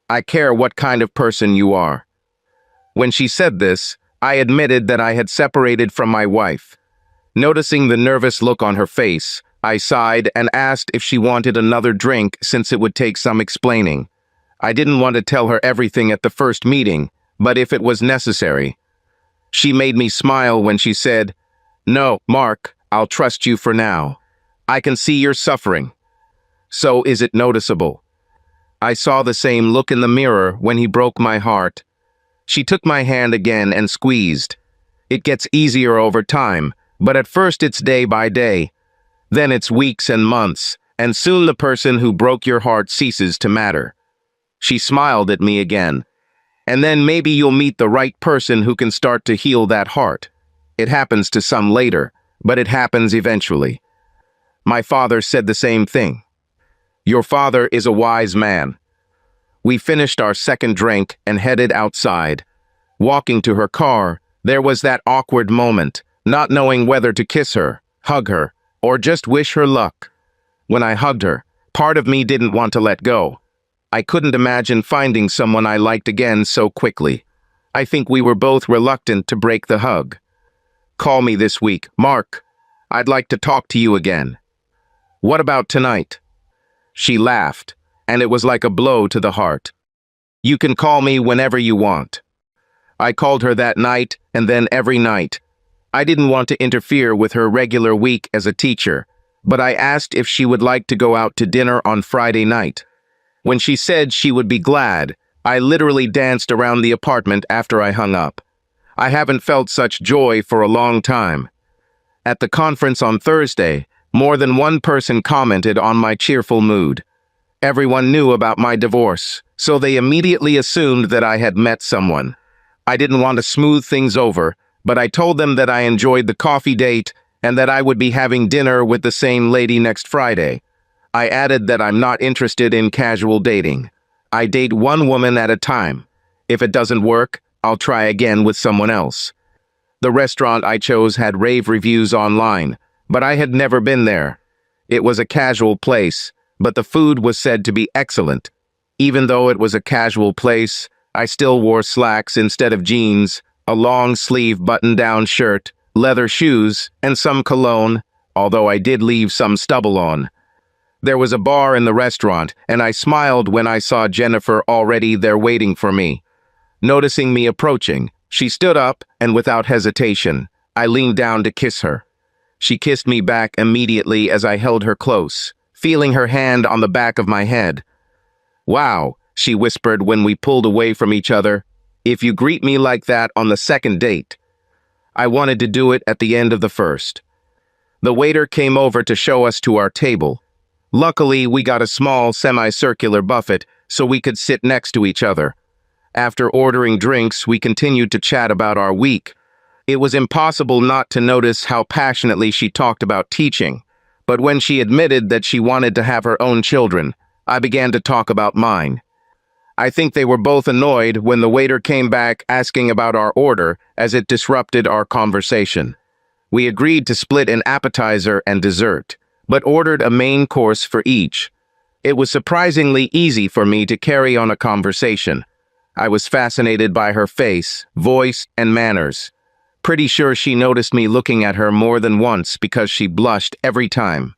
I care what kind of person you are." When she said this, I admitted that I had separated from my wife. Noticing the nervous look on her face, I sighed and asked if she wanted another drink since it would take some explaining. I didn't want to tell her everything at the first meeting, but if it was necessary. She made me smile when she said, "No, Mark, I'll trust you for now. I can see you're suffering. So is it noticeable?" I saw the same look in the mirror when he broke my heart. She took my hand again and squeezed. It gets easier over time, but at first it's day by day. Then it's weeks and months, and soon the person who broke your heart ceases to matter. She smiled at me again. "And then maybe you'll meet the right person who can start to heal that heart. It happens to some later, but it happens eventually." My father said the same thing. Your father is a wise man. We finished our second drink and headed outside. Walking to her car, there was that awkward moment, not knowing whether to kiss her, hug her, or just wish her luck. When I hugged her, part of me didn't want to let go. I couldn't imagine finding someone I liked again so quickly. I think we were both reluctant to break the hug. "Call me this week, Mark. I'd like to talk to you again." "What about tonight?" She laughed, and it was like a blow to the heart. "You can call me whenever you want." I called her that night, and then every night. I didn't want to interfere with her regular week as a teacher, but I asked if she would like to go out to dinner on Friday night. When she said she would be glad, I literally danced around the apartment after I hung up. I haven't felt such joy for a long time. At the conference on Thursday, more than one person commented on my cheerful mood. Everyone knew about my divorce, so they immediately assumed that I had met someone. I didn't want to smooth things over, but I told them that I enjoyed the coffee date and that I would be having dinner with the same lady next Friday. I added that I'm not interested in casual dating. I date one woman at a time. If it doesn't work, I'll try again with someone else. The restaurant I chose had rave reviews online, but I had never been there. It was a casual place, but the food was said to be excellent. Even though it was a casual place, I still wore slacks instead of jeans, a long-sleeve button-down shirt, leather shoes, and some cologne, although I did leave some stubble on. There was a bar in the restaurant, and I smiled when I saw Jennifer already there waiting for me. Noticing me approaching, she stood up, and without hesitation, I leaned down to kiss her. She kissed me back immediately as I held her close, feeling her hand on the back of my head. "Wow," she whispered when we pulled away from each other. "If you greet me like that on the second date." I wanted to do it at the end of the first. The waiter came over to show us to our table. Luckily, we got a small semicircular buffet so we could sit next to each other. After ordering drinks, we continued to chat about our week. It was impossible not to notice how passionately she talked about teaching, but when she admitted that she wanted to have her own children, I began to talk about mine. I think they were both annoyed when the waiter came back asking about our order, as it disrupted our conversation. We agreed to split an appetizer and dessert, but ordered a main course for each. It was surprisingly easy for me to carry on a conversation. I was fascinated by her face, voice, and manners. Pretty sure she noticed me looking at her more than once because she blushed every time.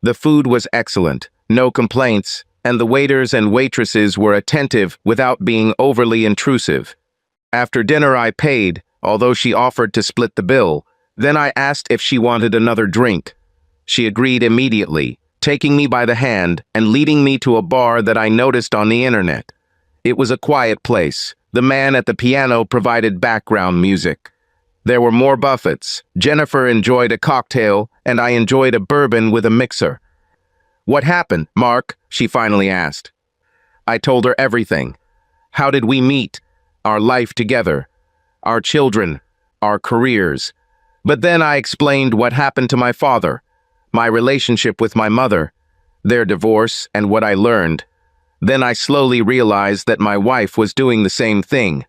The food was excellent, no complaints, and the waiters and waitresses were attentive without being overly intrusive. After dinner I paid, although she offered to split the bill. Then I asked if she wanted another drink. She agreed immediately, taking me by the hand and leading me to a bar that I noticed on the internet. It was a quiet place. The man at the piano provided background music. There were more buffets. Jennifer enjoyed a cocktail, and I enjoyed a bourbon with a mixer. "What happened, Mark?" she finally asked. I told her everything. How did we meet? Our life together. Our children. Our careers. But then I explained what happened to my father, my relationship with my mother, their divorce, and what I learned. Then I slowly realized that my wife was doing the same thing.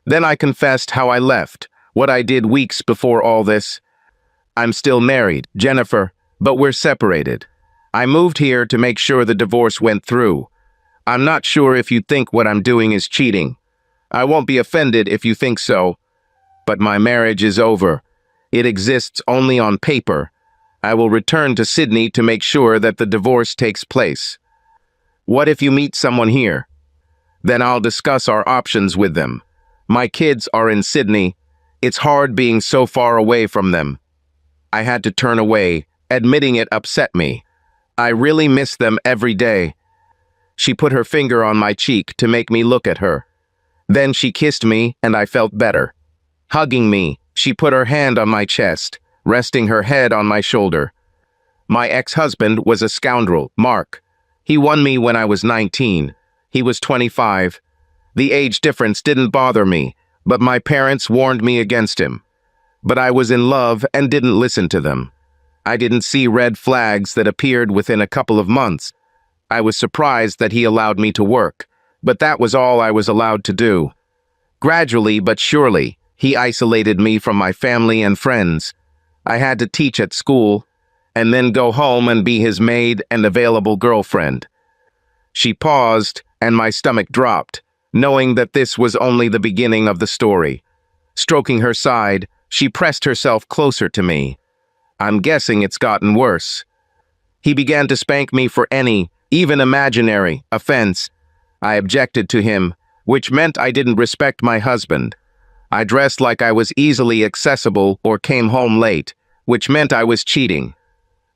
Then I confessed how I left, what I did weeks before all this. I'm still married, Jennifer, but we're separated. I moved here to make sure the divorce went through. I'm not sure if you think what I'm doing is cheating. I won't be offended if you think so. But my marriage is over. It exists only on paper. I will return to Sydney to make sure that the divorce takes place. What if you meet someone here? Then I'll discuss our options with them. My kids are in Sydney. It's hard being so far away from them. I had to turn away. Admitting it upset me. I really miss them every day. She put her finger on my cheek to make me look at her. Then she kissed me, and I felt better. Hugging me, she put her hand on my chest, resting her head on my shoulder. My ex-husband was a scoundrel, Mark. He won me when I was 19. He was 25. The age difference didn't bother me, but my parents warned me against him. But I was in love and didn't listen to them. I didn't see red flags that appeared within a couple of months. I was surprised that he allowed me to work, but that was all I was allowed to do. Gradually but surely, he isolated me from my family and friends. I had to teach at school, and then go home and be his maid and available girlfriend. She paused, and my stomach dropped, knowing that this was only the beginning of the story. Stroking her side, she pressed herself closer to me. I'm guessing it's gotten worse. He began to spank me for any, even imaginary, offense. I objected to him, which meant I didn't respect my husband. I dressed like I was easily accessible or came home late, which meant I was cheating.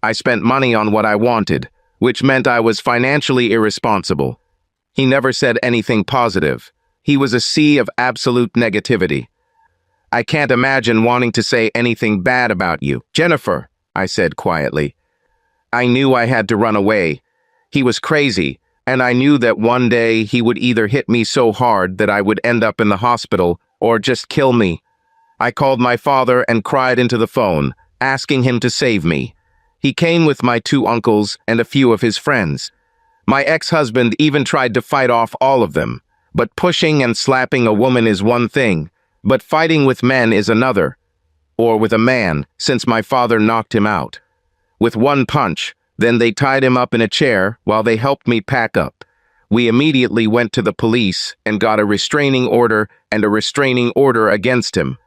I spent money on what I wanted, which meant I was financially irresponsible. He never said anything positive. He was a sea of absolute negativity. I can't imagine wanting to say anything bad about you. Jennifer, I said quietly. I knew I had to run away. He was crazy, and I knew that one day he would either hit me so hard that I would end up in the hospital or just kill me. I called my father and cried into the phone, asking him to save me. He came with my 2 uncles and a few of his friends. My ex-husband even tried to fight off all of them. But pushing and slapping a woman is one thing, but fighting with men is another. Or with a man, since my father knocked him out. With one punch, then they tied him up in a chair while they helped me pack up. We immediately went to the police and got a restraining order and a restraining order against him.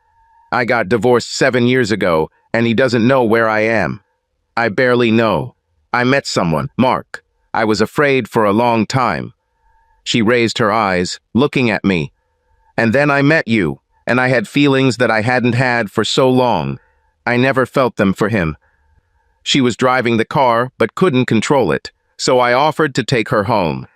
I got divorced 7 years ago, and he doesn't know where I am. I barely know. I met someone, Mark. I was afraid for a long time. She raised her eyes, looking at me. And then I met you, and I had feelings that I hadn't had for so long. I never felt them for him. She was driving the car, but couldn't control it, so I offered to take her home.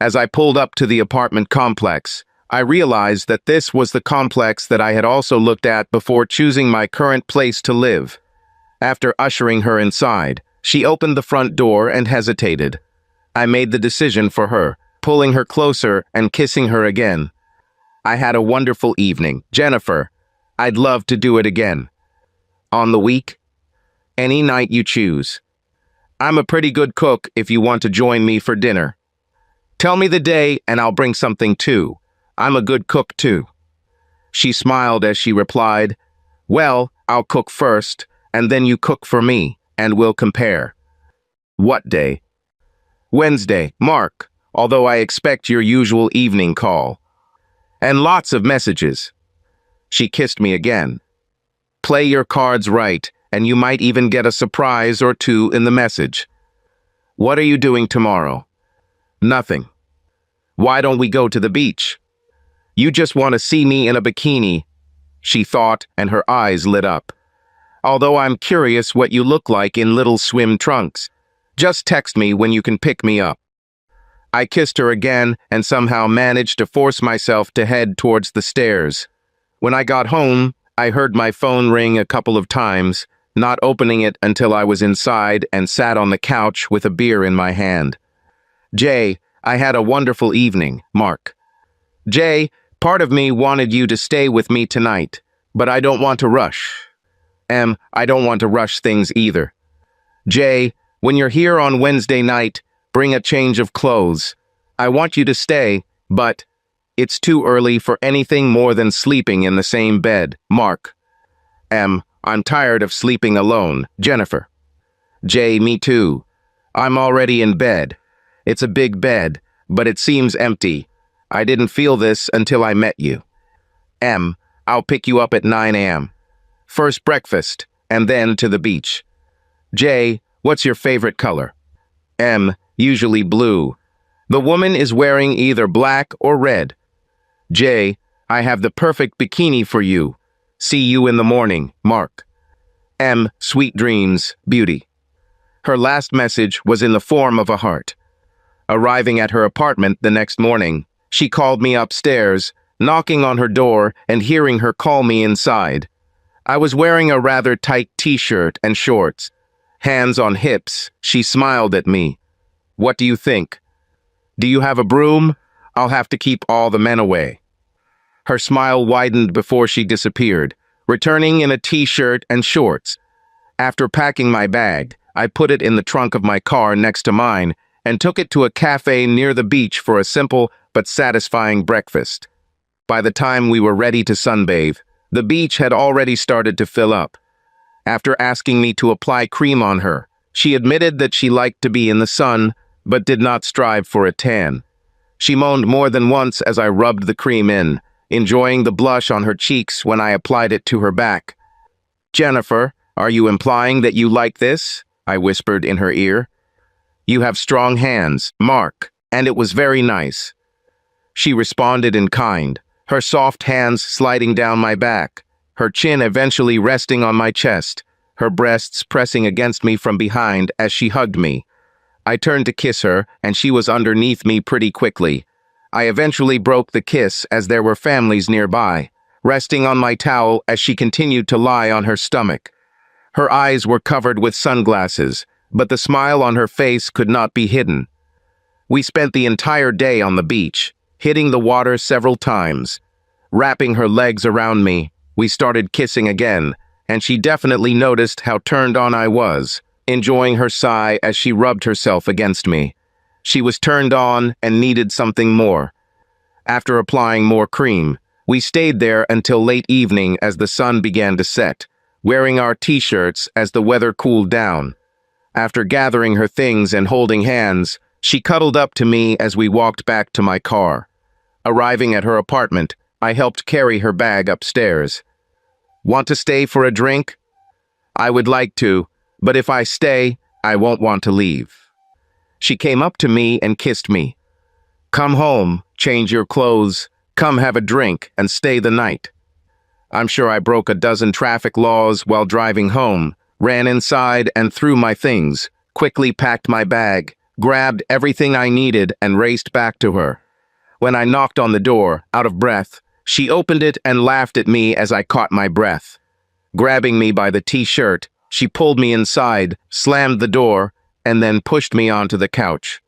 As I pulled up to the apartment complex, I realized that this was the complex that I had also looked at before choosing my current place to live. After ushering her inside, she opened the front door and hesitated. I made the decision for her, pulling her closer and kissing her again. I had a wonderful evening. Jennifer, I'd love to do it again. On the week? Any night you choose. I'm a pretty good cook if you want to join me for dinner. Tell me the day and I'll bring something too. I'm a good cook too. She smiled as she replied, well, I'll cook first, and then you cook for me, and we'll compare. What day? Wednesday, Mark, although I expect your usual evening call. And lots of messages. She kissed me again. Play your cards right, and you might even get a surprise or two in the message. What are you doing tomorrow? Nothing. Why don't we go to the beach? You just want to see me in a bikini, she thought, and her eyes lit up. Although I'm curious what you look like in little swim trunks. Just text me when you can pick me up. I kissed her again and somehow managed to force myself to head towards the stairs. When I got home, I heard my phone ring a couple of times, not opening it until I was inside and sat on the couch with a beer in my hand. Jay, I had a wonderful evening, Mark. Jay, part of me wanted you to stay with me tonight, but I don't want to rush. I don't want to rush things either. Jay, when you're here on Wednesday night, bring a change of clothes. I want you to stay, but it's too early for anything more than sleeping in the same bed, Mark. I'm tired of sleeping alone, Jennifer. Jay, me too. I'm already in bed. It's a big bed, but it seems empty. I didn't feel this until I met you. I'll pick you up at 9 a.m. First breakfast, and then to the beach. Jay, what's your favorite color? Usually blue. The woman is wearing either black or red. Jay, I have the perfect bikini for you. See you in the morning, Mark. Sweet dreams, beauty. Her last message was in the form of a heart. Arriving at her apartment the next morning, she called me upstairs, knocking on her door and hearing her call me inside. I was wearing a rather tight t-shirt and shorts. Hands on hips, she smiled at me. What do you think? Do you have a broom? I'll have to keep all the men away. Her smile widened before she disappeared, returning in a t-shirt and shorts. After packing my bag, I put it in the trunk of my car next to mine and took it to a cafe near the beach for a simple but satisfying breakfast. By the time we were ready to sunbathe, the beach had already started to fill up. After asking me to apply cream on her, she admitted that she liked to be in the sun, but did not strive for a tan. She moaned more than once as I rubbed the cream in, enjoying the blush on her cheeks when I applied it to her back. Jennifer, are you implying that you like this? I whispered in her ear. You have strong hands, Mark, and it was very nice. She responded in kind, her soft hands sliding down my back, her chin eventually resting on my chest, her breasts pressing against me from behind as she hugged me. I turned to kiss her, and she was underneath me pretty quickly. I eventually broke the kiss as there were families nearby, resting on my towel as she continued to lie on her stomach. Her eyes were covered with sunglasses, but the smile on her face could not be hidden. We spent the entire day on the beach, hitting the water several times. Wrapping her legs around me, we started kissing again, and she definitely noticed how turned on I was, enjoying her sigh as she rubbed herself against me. She was turned on and needed something more. After applying more cream, we stayed there until late evening as the sun began to set, wearing our t-shirts as the weather cooled down. After gathering her things and holding hands, she cuddled up to me as we walked back to my car. Arriving at her apartment, I helped carry her bag upstairs. "Want to stay for a drink?" "I would like to, but if I stay, I won't want to leave." She came up to me and kissed me. "Come home, change your clothes, come have a drink, and stay the night." I'm sure I broke a dozen traffic laws while driving home, ran inside and threw my things, quickly packed my bag, grabbed everything I needed, and raced back to her. When I knocked on the door, out of breath, she opened it and laughed at me as I caught my breath. Grabbing me by the t-shirt, she pulled me inside, slammed the door, and then pushed me onto the couch.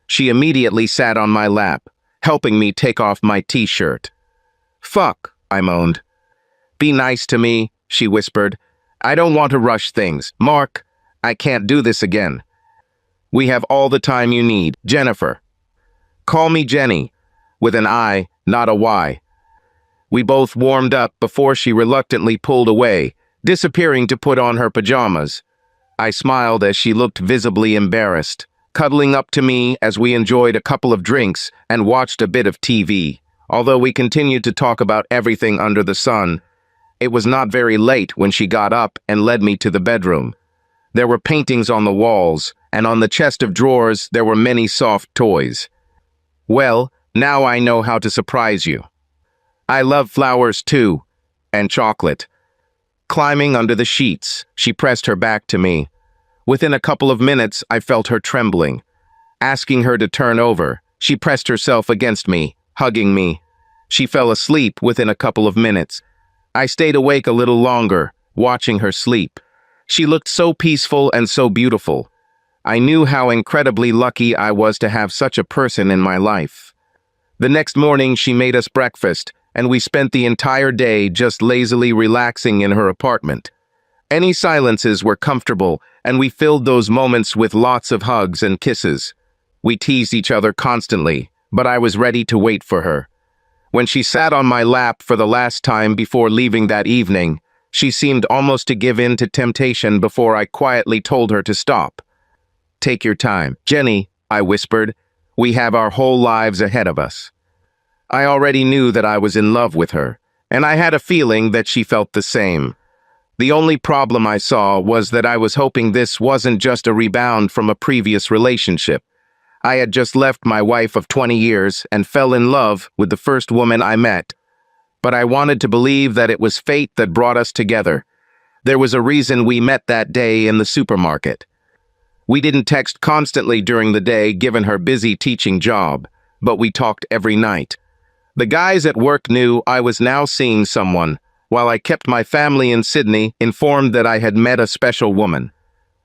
She immediately sat on my lap, helping me take off my t-shirt. "Fuck," I moaned. "Be nice to me," she whispered. "I don't want to rush things. Mark, I can't do this again. We have all the time you need, Jennifer. Call me Jenny, with an I, not a Y." We both warmed up before she reluctantly pulled away, disappearing to put on her pajamas. I smiled as she looked visibly embarrassed, cuddling up to me as we enjoyed a couple of drinks and watched a bit of TV. Although we continued to talk about everything under the sun, it was not very late when she got up and led me to the bedroom. There were paintings on the walls, and on the chest of drawers there were many soft toys. "Well, now I know how to surprise you. I love flowers too, and chocolate." Climbing under the sheets, she pressed her back to me. Within a couple of minutes, I felt her trembling. Asking her to turn over, she pressed herself against me, hugging me. She fell asleep within a couple of minutes. I stayed awake a little longer, watching her sleep. She looked so peaceful and so beautiful. I knew how incredibly lucky I was to have such a person in my life. The next morning, she made us breakfast, and we spent the entire day just lazily relaxing in her apartment. Any silences were comfortable, and we filled those moments with lots of hugs and kisses. We teased each other constantly, but I was ready to wait for her. When she sat on my lap for the last time before leaving that evening, she seemed almost to give in to temptation before I quietly told her to stop. "Take your time, Jenny," I whispered. "We have our whole lives ahead of us." I already knew that I was in love with her, and I had a feeling that she felt the same. The only problem I saw was that I was hoping this wasn't just a rebound from a previous relationship. I had just left my wife of 20 years and fell in love with the first woman I met. But I wanted to believe that it was fate that brought us together. There was a reason we met that day in the supermarket. We didn't text constantly during the day given her busy teaching job, but we talked every night. The guys at work knew I was now seeing someone, while I kept my family in Sydney informed that I had met a special woman.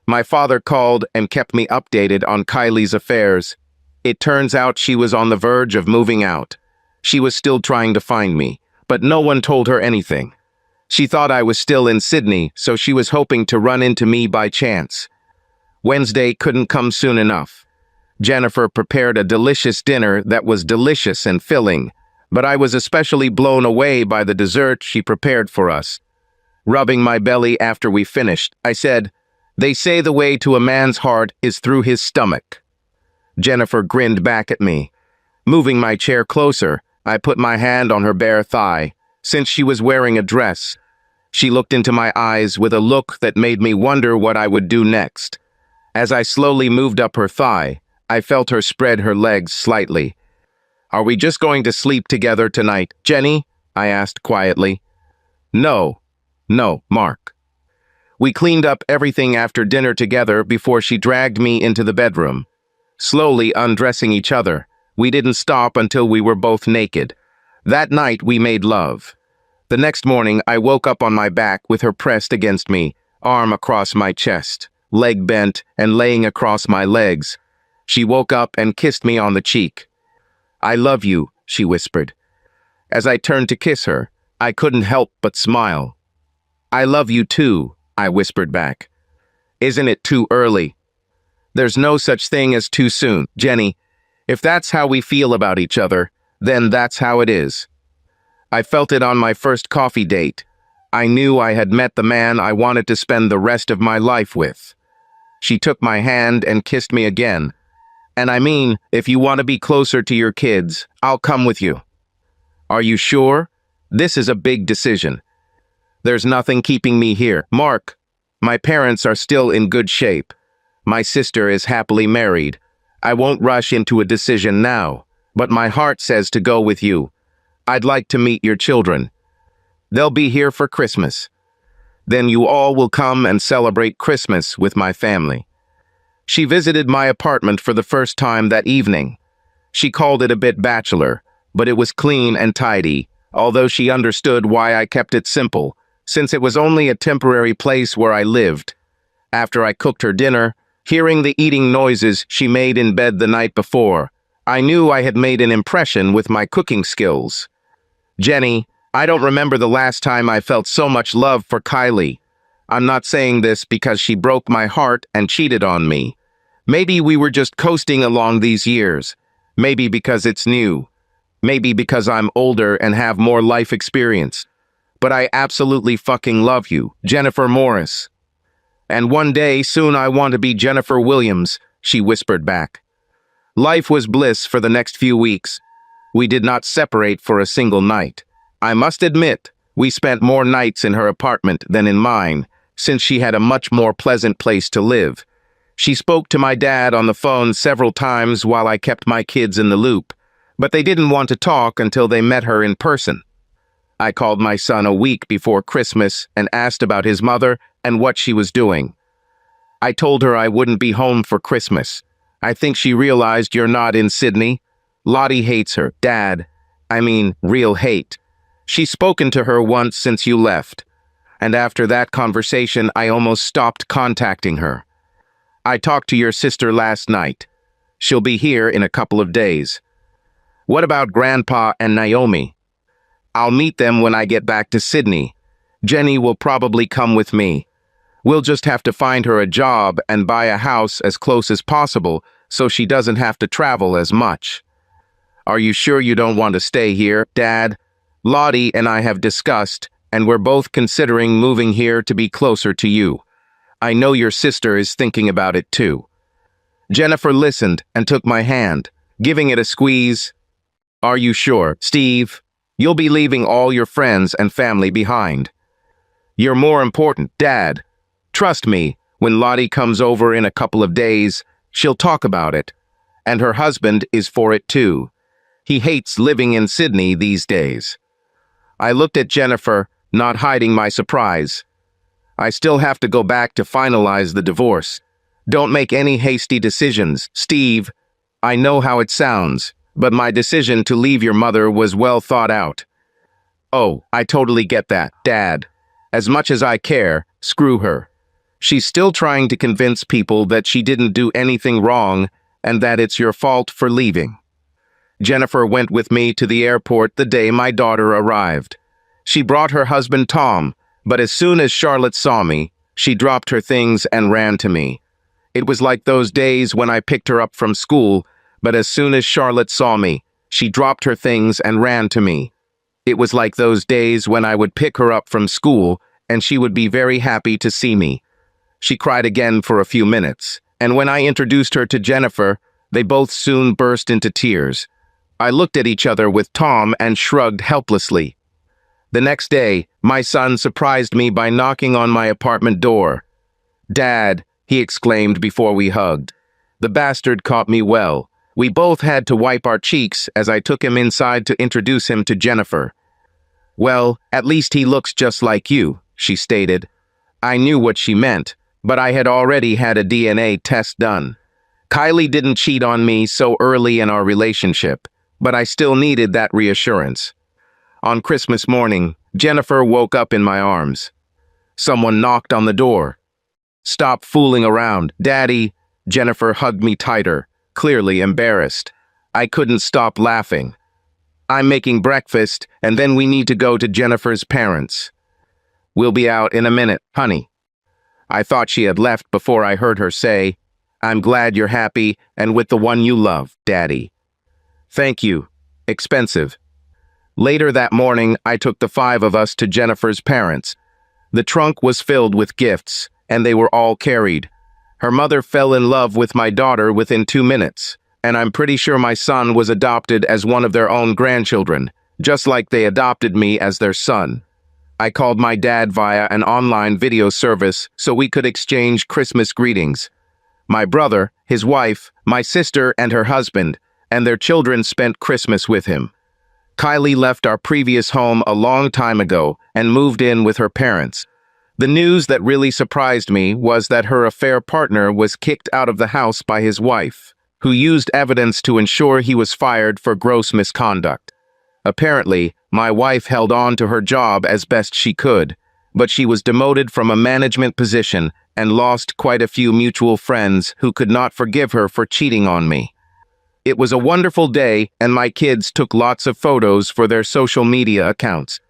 My father called and kept me updated on Kylie's affairs. It turns out she was on the verge of moving out. She was still trying to find me, but no one told her anything. She thought I was still in Sydney, so she was hoping to run into me by chance. Wednesday couldn't come soon enough. Jennifer prepared a delicious dinner that was delicious and filling, but I was especially blown away by the dessert she prepared for us. Rubbing my belly after we finished, I said, "They say the way to a man's heart is through his stomach." Jennifer grinned back at me. Moving my chair closer, I put my hand on her bare thigh. Since she was wearing a dress, she looked into my eyes with a look that made me wonder what I would do next. As I slowly moved up her thigh, I felt her spread her legs slightly. "Are we just going to sleep together tonight, Jenny?" I asked quietly. No, Mark." We cleaned up everything after dinner together before she dragged me into the bedroom. Slowly undressing each other, We didn't stop until we were both naked. That night we made love. The next morning I woke up on my back with her pressed against me, arm across my chest, leg bent and laying across my legs. She woke up and kissed me on the cheek. "I love you," she whispered. As I turned to kiss her, I couldn't help but smile. "I love you too," I whispered back. "Isn't it too early?" "There's no such thing as too soon, Jenny. If that's how we feel about each other, then that's how it is." I felt it on my first coffee date. I knew I had met the man I wanted to spend the rest of my life with. She took my hand and kissed me again. "And I mean, if you want to be closer to your kids, I'll come with you." "Are you sure? This is a big decision." "There's nothing keeping me here, Mark. My parents are still in good shape. My sister is happily married. I won't rush into a decision now, but my heart says to go with you. I'd like to meet your children. They'll be here for Christmas. Then you all will come and celebrate Christmas with my family." She visited my apartment for the first time that evening. She called it a bit bachelor, but it was clean and tidy, although she understood why I kept it simple, since it was only a temporary place where I lived. After I cooked her dinner, hearing the eating noises she made in bed the night before, I knew I had made an impression with my cooking skills. "Jenny, I don't remember the last time I felt so much love for Kylie. I'm not saying this because she broke my heart and cheated on me. Maybe we were just coasting along these years. Maybe because it's new. Maybe because I'm older and have more life experience. But I absolutely fucking love you, Jennifer Morris. And one day soon I want to be Jennifer Williams," she whispered back. Life was bliss for the next few weeks. We did not separate for a single night. I must admit, we spent more nights in her apartment than in mine, since she had a much more pleasant place to live. She spoke to my dad on the phone several times while I kept my kids in the loop, but they didn't want to talk until they met her in person. I called my son a week before Christmas and asked about his mother and what she was doing. I told her I wouldn't be home for Christmas. "I think she realized you're not in Sydney. Lottie hates her, Dad. I mean, real hate. She's spoken to her once since you left. And after that conversation, I almost stopped contacting her. I talked to your sister last night. She'll be here in a couple of days." "What about Grandpa and Naomi?" "I'll meet them when I get back to Sydney. Jenny will probably come with me. We'll just have to find her a job and buy a house as close as possible so she doesn't have to travel as much." "Are you sure you don't want to stay here, Dad? Lottie and I have discussed, and we're both considering moving here to be closer to you. I know your sister is thinking about it too." Jennifer listened and took my hand, giving it a squeeze. "Are you sure, Steve? You'll be leaving all your friends and family behind. You're more important, Dad. Trust me, when Lottie comes over in a couple of days, she'll talk about it. And her husband is for it too. He hates living in Sydney these days." I looked at Jennifer, not hiding my surprise. "I still have to go back to finalize the divorce. Don't make any hasty decisions, Steve. I know how it sounds, but my decision to leave your mother was well thought out." "Oh, I totally get that, Dad. As much as I care, screw her. She's still trying to convince people that she didn't do anything wrong and that it's your fault for leaving." Jennifer went with me to the airport the day my daughter arrived. She brought her husband Tom, but as soon as Charlotte saw me, she dropped her things and ran to me. It was like those days when I picked her up from school, but as soon as Charlotte saw me, she dropped her things and ran to me. It was like those days when I would pick her up from school and she would be very happy to see me. She cried again for a few minutes, and when I introduced her to Jennifer, they both soon burst into tears. I looked at each other with Tom and shrugged helplessly. The next day, my son surprised me by knocking on my apartment door. "Dad," he exclaimed before we hugged. The bastard caught me well. We both had to wipe our cheeks as I took him inside to introduce him to Jennifer. "Well, at least he looks just like you," she stated. I knew what she meant, but I had already had a DNA test done. Kylie didn't cheat on me so early in our relationship, but I still needed that reassurance. On Christmas morning, Jennifer woke up in my arms. Someone knocked on the door. "Stop fooling around, Daddy." Jennifer hugged me tighter, clearly embarrassed. I couldn't stop laughing. "I'm making breakfast, and then we need to go to Jennifer's parents." "We'll be out in a minute, honey." I thought she had left before I heard her say, "I'm glad you're happy and with the one you love, Daddy." "Thank you. Expensive." Later that morning, I took the 5 of us to Jennifer's parents. The trunk was filled with gifts, and they were all carried. Her mother fell in love with my daughter within 2 minutes, and I'm pretty sure my son was adopted as one of their own grandchildren, just like they adopted me as their son. I called my dad via an online video service so we could exchange Christmas greetings. My brother, his wife, my sister, and her husband, and their children spent Christmas with him. Kylie left our previous home a long time ago and moved in with her parents. The news that really surprised me was that her affair partner was kicked out of the house by his wife, who used evidence to ensure he was fired for gross misconduct. Apparently, my wife held on to her job as best she could, but she was demoted from a management position and lost quite a few mutual friends who could not forgive her for cheating on me. It was a wonderful day, and my kids took lots of photos for their social media accounts.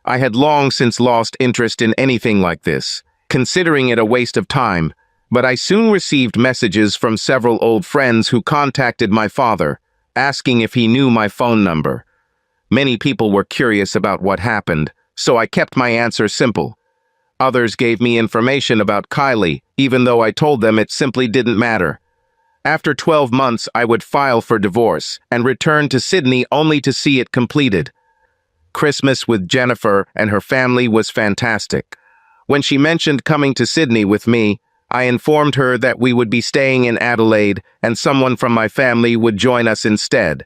I had long since lost interest in anything like this, considering it a waste of time, but I soon received messages from several old friends who contacted my father, asking if he knew my phone number. Many people were curious about what happened, so I kept my answer simple. Others gave me information about Kylie, even though I told them it simply didn't matter. After 12 months, I would file for divorce and return to Sydney only to see it completed. Christmas with Jennifer and her family was fantastic. When she mentioned coming to Sydney with me, I informed her that we would be staying in Adelaide and someone from my family would join us instead.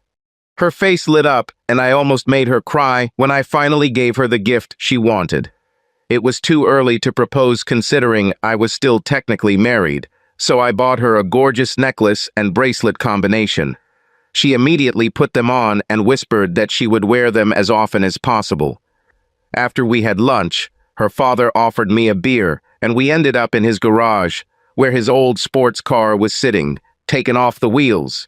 Her face lit up, and I almost made her cry when I finally gave her the gift she wanted. It was too early to propose considering I was still technically married, so I bought her a gorgeous necklace and bracelet combination. She immediately put them on and whispered that she would wear them as often as possible. After we had lunch, her father offered me a beer, and we ended up in his garage, where his old sports car was sitting, taken off the wheels.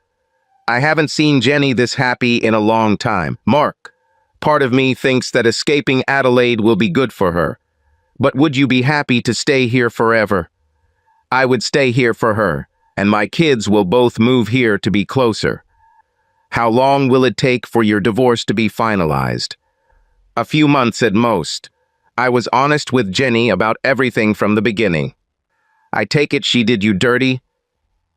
I haven't seen Jenny this happy in a long time. Mark, part of me thinks that escaping Adelaide will be good for her. But would you be happy to stay here forever? I would stay here for her, and my kids will both move here to be closer. How long will it take for your divorce to be finalized? A few months at most. I was honest with Jenny about everything from the beginning. I take it she did you dirty?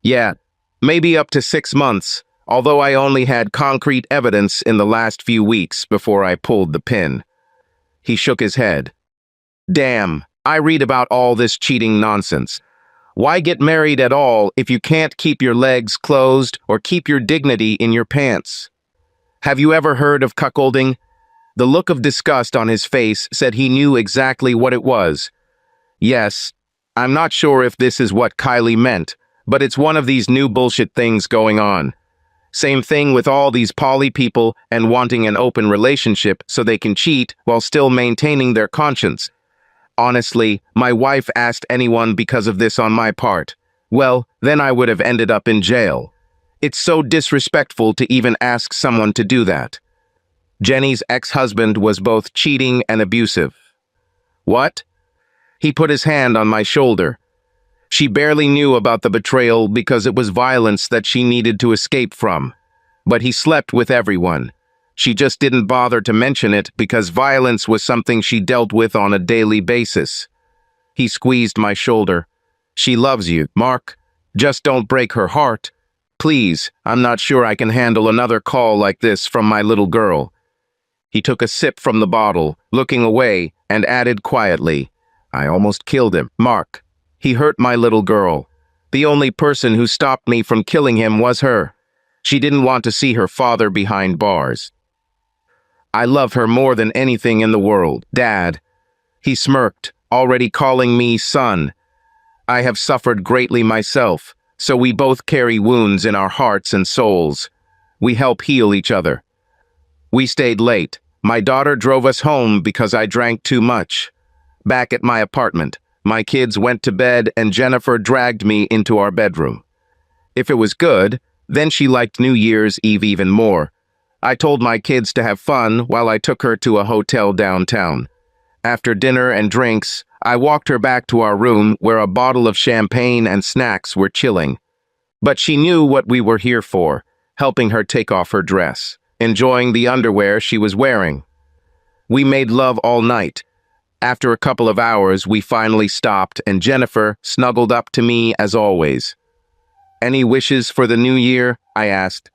Yeah, maybe up to 6 months, although I only had concrete evidence in the last few weeks before I pulled the pin. He shook his head. Damn, I read about all this cheating nonsense. Why get married at all if you can't keep your legs closed or keep your dignity in your pants? Have you ever heard of cuckolding? The look of disgust on his face said he knew exactly what it was. Yes, I'm not sure if this is what Kylie meant, but it's one of these new bullshit things going on. Same thing with all these poly people and wanting an open relationship so they can cheat while still maintaining their conscience. Honestly, my wife asked anyone because of this on my part. Well, then I would have ended up in jail. It's so disrespectful to even ask someone to do that. Jenny's ex-husband was both cheating and abusive. What? He put his hand on my shoulder. She barely knew about the betrayal because it was violence that she needed to escape from. But he slept with everyone. She just didn't bother to mention it because violence was something she dealt with on a daily basis. He squeezed my shoulder. She loves you, Mark. Just don't break her heart. Please, I'm not sure I can handle another call like this from my little girl. He took a sip from the bottle, looking away, and added quietly, I almost killed him, Mark. He hurt my little girl. The only person who stopped me from killing him was her. She didn't want to see her father behind bars. I love her more than anything in the world, Dad. He smirked, already calling me son. I have suffered greatly myself, so we both carry wounds in our hearts and souls. We help heal each other. We stayed late. My daughter drove us home because I drank too much. Back at my apartment, my kids went to bed and Jennifer dragged me into our bedroom. If it was good, then she liked New Year's Eve even more. I told my kids to have fun while I took her to a hotel downtown. After dinner and drinks, I walked her back to our room where a bottle of champagne and snacks were chilling. But she knew what we were here for, helping her take off her dress, enjoying the underwear she was wearing. We made love all night. After a couple of hours, we finally stopped and Jennifer snuggled up to me as always. "Any wishes for the new year?" I asked.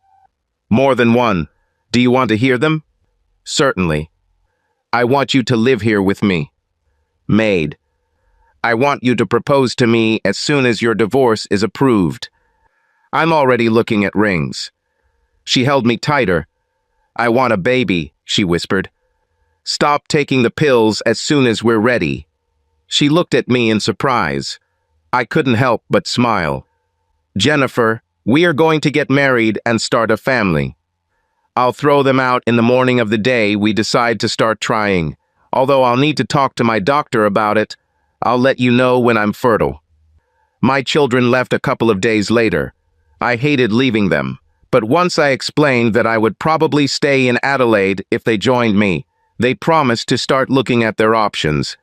"More than one. Do you want to hear them?" "Certainly." "I want you to live here with me." "Made." "I want you to propose to me as soon as your divorce is approved." "I'm already looking at rings." She held me tighter. "I want a baby," she whispered. "Stop taking the pills as soon as we're ready." She looked at me in surprise. I couldn't help but smile. "Jennifer, we are going to get married and start a family. I'll throw them out in the morning of the day we decide to start trying. Although I'll need to talk to my doctor about it, I'll let you know when I'm fertile." My children left a couple of days later. I hated leaving them, but once I explained that I would probably stay in Adelaide if they joined me, they promised to start looking at their options.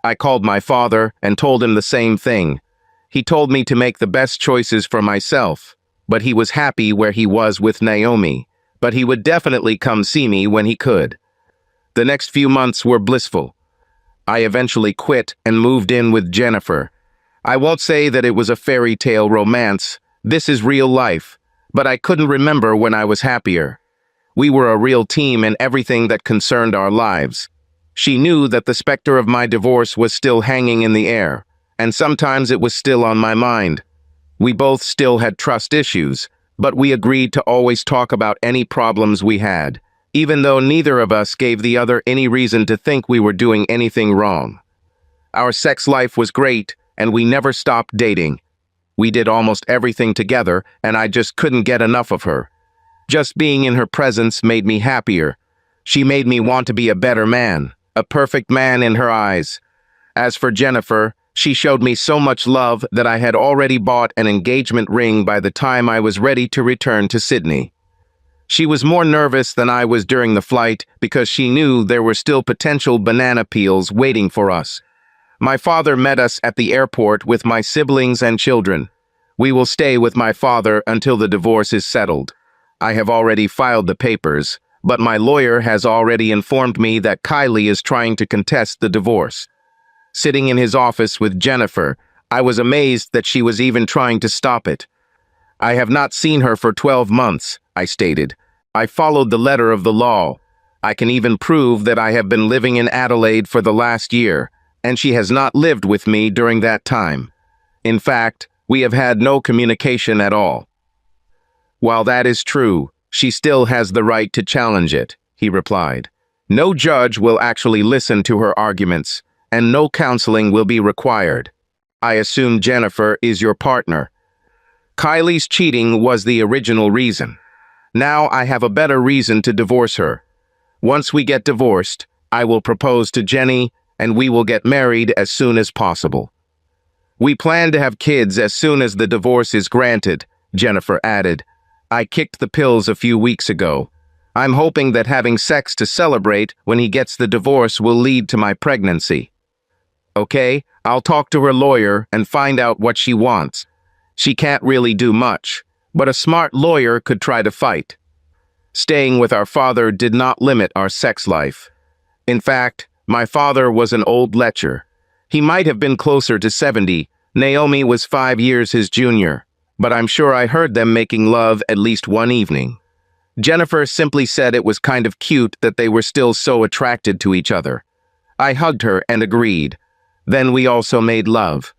I called my father and told him the same thing. He told me to make the best choices for myself, but he was happy where he was with Naomi, but he would definitely come see me when he could. The next few months were blissful. I eventually quit and moved in with Jennifer. I won't say that it was a fairy tale romance. This is real life, but I couldn't remember when I was happier. We were a real team in everything that concerned our lives. She knew that the specter of my divorce was still hanging in the air, and sometimes it was still on my mind. We both still had trust issues, but we agreed to always talk about any problems we had, even though neither of us gave the other any reason to think we were doing anything wrong. Our sex life was great, and we never stopped dating. We did almost everything together, and I just couldn't get enough of her. Just being in her presence made me happier. She made me want to be a better man, a perfect man in her eyes. As for Jennifer, she showed me so much love that I had already bought an engagement ring by the time I was ready to return to Sydney. She was more nervous than I was during the flight because she knew there were still potential banana peels waiting for us. My father met us at the airport with my siblings and children. We will stay with my father until the divorce is settled. I have already filed the papers, but my lawyer has already informed me that Kylie is trying to contest the divorce. Sitting in his office with Jennifer, I was amazed that she was even trying to stop it. "I have not seen her for 12 months, I stated. "I followed the letter of the law. I can even prove that I have been living in Adelaide for the last year, and she has not lived with me during that time. In fact, we have had no communication at all." "While that is true, she still has the right to challenge it," he replied. "No judge will actually listen to her arguments, and no counseling will be required. I assume Jennifer is your partner." "Kylie's cheating was the original reason. Now I have a better reason to divorce her. Once we get divorced, I will propose to Jenny, and we will get married as soon as possible. We plan to have kids as soon as the divorce is granted," Jennifer added. "I kicked the pills a few weeks ago. I'm hoping that having sex to celebrate when he gets the divorce will lead to my pregnancy." "Okay, I'll talk to her lawyer and find out what she wants. She can't really do much, but a smart lawyer could try to fight." Staying with our father did not limit our sex life. In fact, my father was an old lecher. He might have been closer to 70. Naomi was 5 years his junior, but I'm sure I heard them making love at least one evening. Jennifer simply said it was kind of cute that they were still so attracted to each other. I hugged her and agreed. Then we also made love.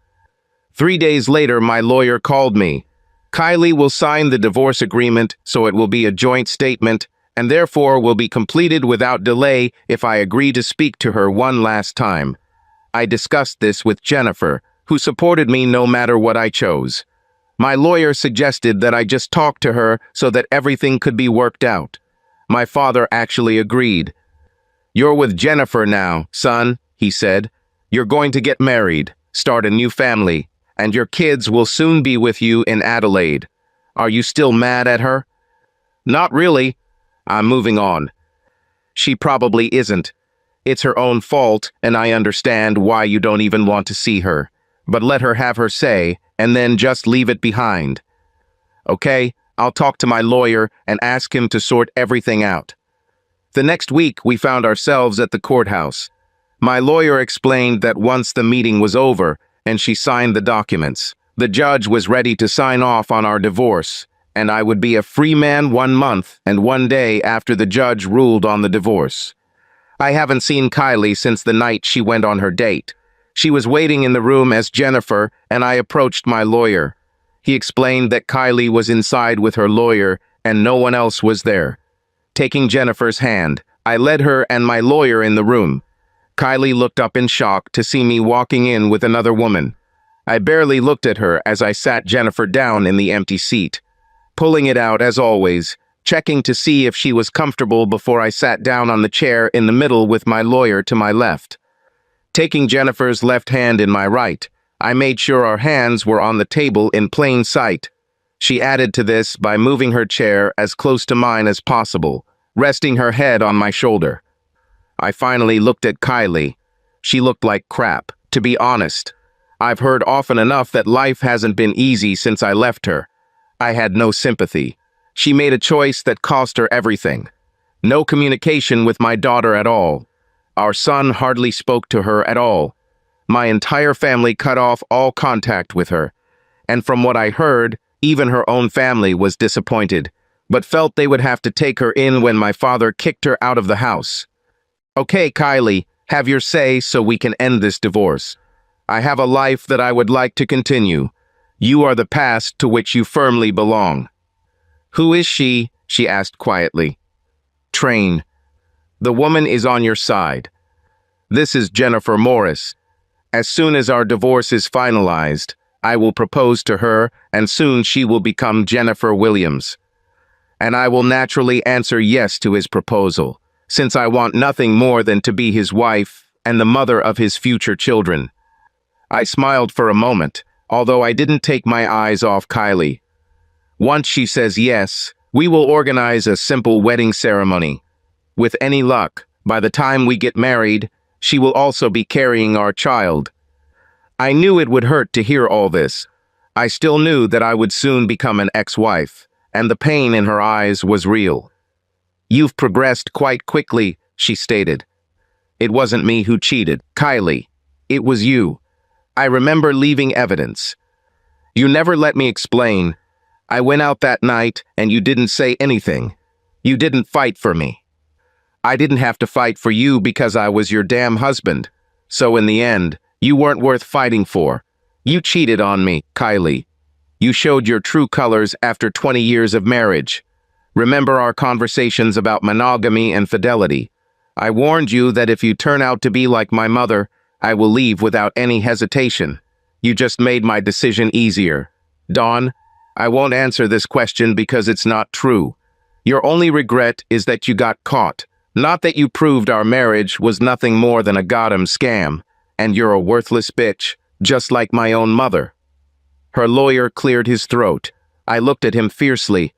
3 days later, my lawyer called me. "Kylie will sign the divorce agreement, so it will be a joint statement, and therefore will be completed without delay if I agree to speak to her one last time." I discussed this with Jennifer, who supported me no matter what I chose. My lawyer suggested that I just talk to her so that everything could be worked out. My father actually agreed. "You're with Jennifer now, son," he said. "You're going to get married, start a new family, and your kids will soon be with you in Adelaide. Are you still mad at her?" "Not really. I'm moving on." "She probably isn't. It's her own fault, and I understand why you don't even want to see her. But let her have her say, and then just leave it behind." "Okay, I'll talk to my lawyer and ask him to sort everything out." The next week, we found ourselves at the courthouse. My lawyer explained that once the meeting was over and she signed the documents, the judge was ready to sign off on our divorce, and I would be a free man 1 month and 1 day after the judge ruled on the divorce. I haven't seen Kylie since the night she went on her date. She was waiting in the room as Jennifer, and I approached my lawyer. He explained that Kylie was inside with her lawyer and no one else was there. Taking Jennifer's hand, I led her and my lawyer in the room. Kylie looked up in shock to see me walking in with another woman. I barely looked at her as I sat Jennifer down in the empty seat, pulling it out as always, checking to see if she was comfortable before I sat down on the chair in the middle with my lawyer to my left. Taking Jennifer's left hand in my right, I made sure our hands were on the table in plain sight. She added to this by moving her chair as close to mine as possible, resting her head on my shoulder. I finally looked at Kylie. She looked like crap, to be honest. I've heard often enough that life hasn't been easy since I left her. I had no sympathy. She made a choice that cost her everything. No communication with my daughter at all. Our son hardly spoke to her at all. My entire family cut off all contact with her. And from what I heard, even her own family was disappointed, but felt they would have to take her in when my father kicked her out of the house. "Okay, Kylie, have your say so we can end this divorce. I have a life that I would like to continue. You are the past to which you firmly belong." "Who is she?" she asked quietly. "Train. The woman is on your side. This is Jennifer Morris. As soon as our divorce is finalized, I will propose to her, and soon she will become Jennifer Williams. And I will naturally answer yes to his proposal, since I want nothing more than to be his wife and the mother of his future children." I smiled for a moment, although I didn't take my eyes off Kylie. "Once she says yes, we will organize a simple wedding ceremony. With any luck, by the time we get married, she will also be carrying our child." I knew it would hurt to hear all this. I still knew that I would soon become an ex-wife, and the pain in her eyes was real. "You've progressed quite quickly," she stated. "It wasn't me who cheated, Kylie. It was you. I remember leaving evidence. You never let me explain. I went out that night and you didn't say anything. You didn't fight for me. I didn't have to fight for you because I was your damn husband. So in the end, you weren't worth fighting for. You cheated on me, Kylie. You showed your true colors after 20 years of marriage. Remember our conversations about monogamy and fidelity. I warned you that if you turn out to be like my mother, I will leave without any hesitation. You just made my decision easier. Dawn, I won't answer this question because it's not true. Your only regret is that you got caught, not that you proved our marriage was nothing more than a goddamn scam, and you're a worthless bitch, just like my own mother." Her lawyer cleared his throat. I looked at him fiercely.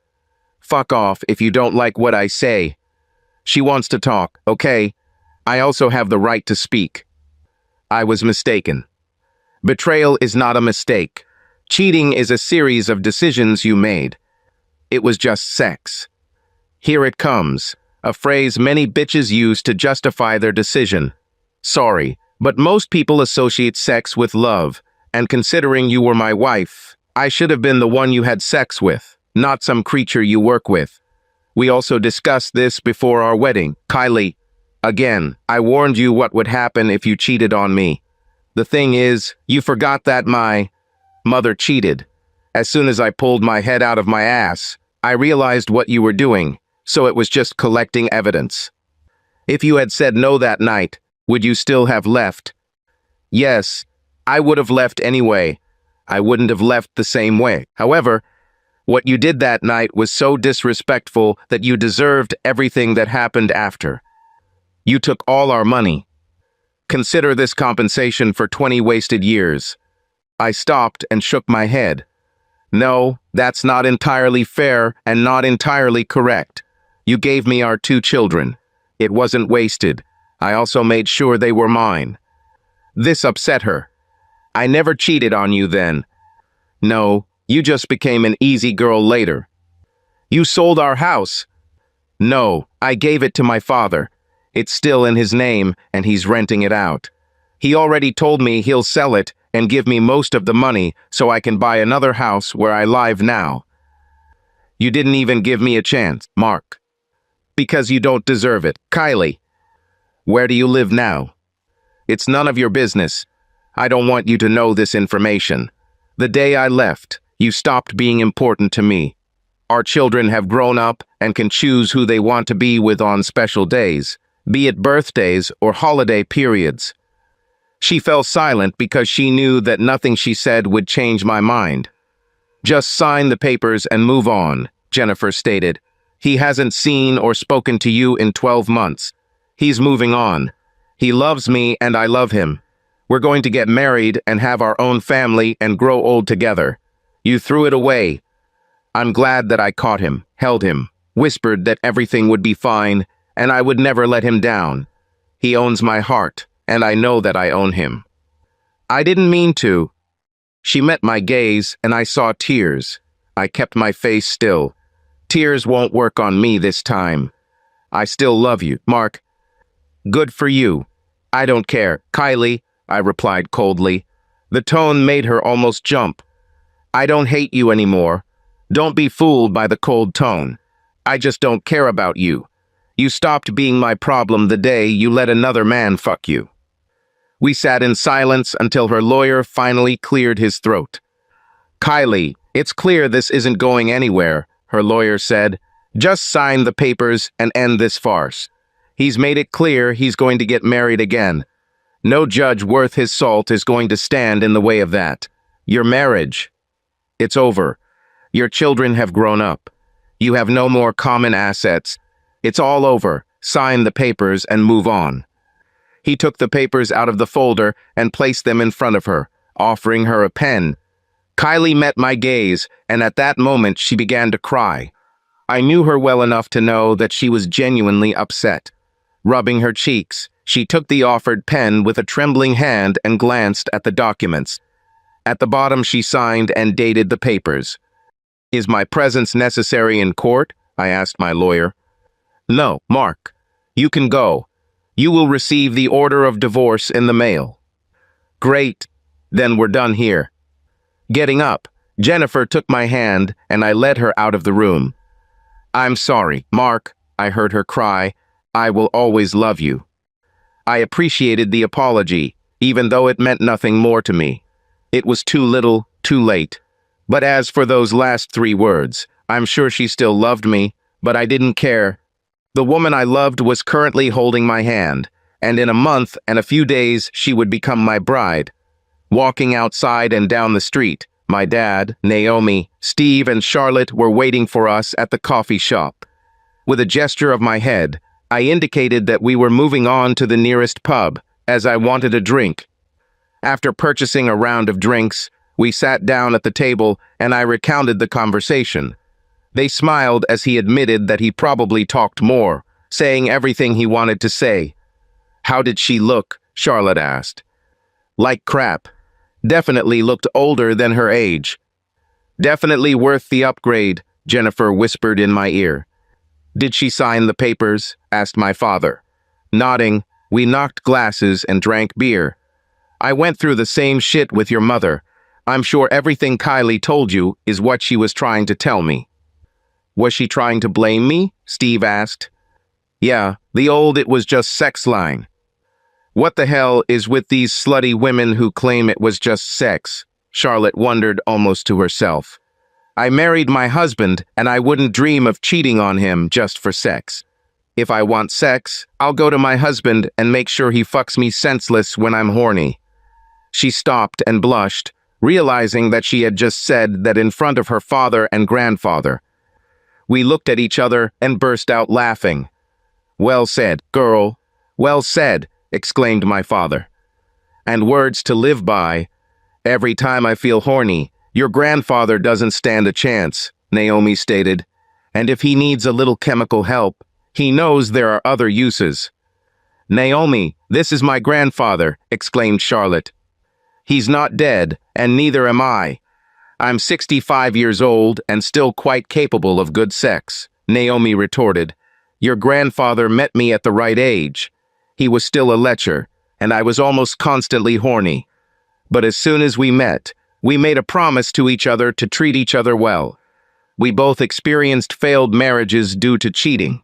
"Fuck off if you don't like what I say." "She wants to talk, okay? I also have the right to speak." I was mistaken. Betrayal is not a mistake. Cheating is a series of decisions you made. It was just sex. Here it comes, a phrase many bitches use to justify their decision. Sorry, but most people associate sex with love, and considering you were my wife, I should have been the one you had sex with, not some creature you work with. We also discussed this before our wedding. Kylie, again, I warned you what would happen if you cheated on me. The thing is, you forgot that my mother cheated. As soon as I pulled my head out of my ass, I realized what you were doing, so it was just collecting evidence. If you had said no that night, would you still have left? Yes, I would have left anyway. I wouldn't have left the same way. However, what you did that night was so disrespectful that you deserved everything that happened after. You took all our money. Consider this compensation for 20 wasted years. I stopped and shook my head. No, that's not entirely fair and not entirely correct. You gave me our 2 children. It wasn't wasted. I also made sure they were mine. This upset her. I never cheated on you then. No, you just became an easy girl later. You sold our house. No, I gave it to my father. It's still in his name and he's renting it out. He already told me he'll sell it and give me most of the money so I can buy another house where I live now. You didn't even give me a chance, Mark. Because you don't deserve it. Kylie, where do you live now? It's none of your business. I don't want you to know this information. The day I left, you stopped being important to me. Our children have grown up and can choose who they want to be with on special days, be it birthdays or holiday periods. She fell silent because she knew that nothing she said would change my mind. Just sign the papers and move on, Jennifer stated. He hasn't seen or spoken to you in 12 months. He's moving on. He loves me and I love him. We're going to get married and have our own family and grow old together. You threw it away. I'm glad that I caught him, held him, whispered that everything would be fine, and I would never let him down. He owns my heart, and I know that I own him. I didn't mean to. She met my gaze, and I saw tears. I kept my face still. Tears won't work on me this time. I still love you, Mark. Good for you. I don't care, Kylie, I replied coldly. The tone made her almost jump. I don't hate you anymore. Don't be fooled by the cold tone. I just don't care about you. You stopped being my problem the day you let another man fuck you. We sat in silence until her lawyer finally cleared his throat. Kylie, it's clear this isn't going anywhere, her lawyer said. Just sign the papers and end this farce. He's made it clear he's going to get married again. No judge worth his salt is going to stand in the way of that. Your marriage, it's over. Your children have grown up. You have no more common assets. It's all over. Sign the papers and move on. He took the papers out of the folder and placed them in front of her, offering her a pen. Kylie met my gaze, and at that moment she began to cry. I knew her well enough to know that she was genuinely upset. Rubbing her cheeks, she took the offered pen with a trembling hand and glanced at the documents. At the bottom she signed and dated the papers. Is my presence necessary in court? I asked my lawyer. No, Mark. You can go. You will receive the order of divorce in the mail. Great. Then we're done here. Getting up, Jennifer took my hand and I led her out of the room. I'm sorry, Mark, I heard her cry. I will always love you. I appreciated the apology, even though it meant nothing more to me. It was too little, too late. But as for those last 3 words, I'm sure she still loved me, but I didn't care. The woman I loved was currently holding my hand, and in a month and a few days she would become my bride. Walking outside and down the street, my dad, Naomi, Steve, and Charlotte were waiting for us at the coffee shop. With a gesture of my head, I indicated that we were moving on to the nearest pub, as I wanted a drink. After purchasing a round of drinks, we sat down at the table and I recounted the conversation. They smiled as he admitted that he probably talked more, saying everything he wanted to say. How did she look? Charlotte asked. Like crap. Definitely looked older than her age. Definitely worth the upgrade, Jennifer whispered in my ear. Did she sign the papers? Asked my father. Nodding, we knocked glasses and drank beer. I went through the same shit with your mother. I'm sure everything Kylie told you is what she was trying to tell me. Was she trying to blame me? Steve asked. Yeah, the old "it was just sex" line. What the hell is with these slutty women who claim it was just sex? Charlotte wondered almost to herself. I married my husband and I wouldn't dream of cheating on him just for sex. If I want sex, I'll go to my husband and make sure he fucks me senseless when I'm horny. She stopped and blushed, realizing that she had just said that in front of her father and grandfather. We looked at each other and burst out laughing. "Well said, girl. Well said," exclaimed my father. "And words to live by. Every time I feel horny, your grandfather doesn't stand a chance," Naomi stated. "And if he needs a little chemical help, he knows there are other uses." "Naomi, this is my grandfather," exclaimed Charlotte. "He's not dead, and neither am I. I'm 65 years old and still quite capable of good sex," Naomi retorted. "Your grandfather met me at the right age. He was still a lecher, and I was almost constantly horny. But as soon as we met, we made a promise to each other to treat each other well. We both experienced failed marriages due to cheating.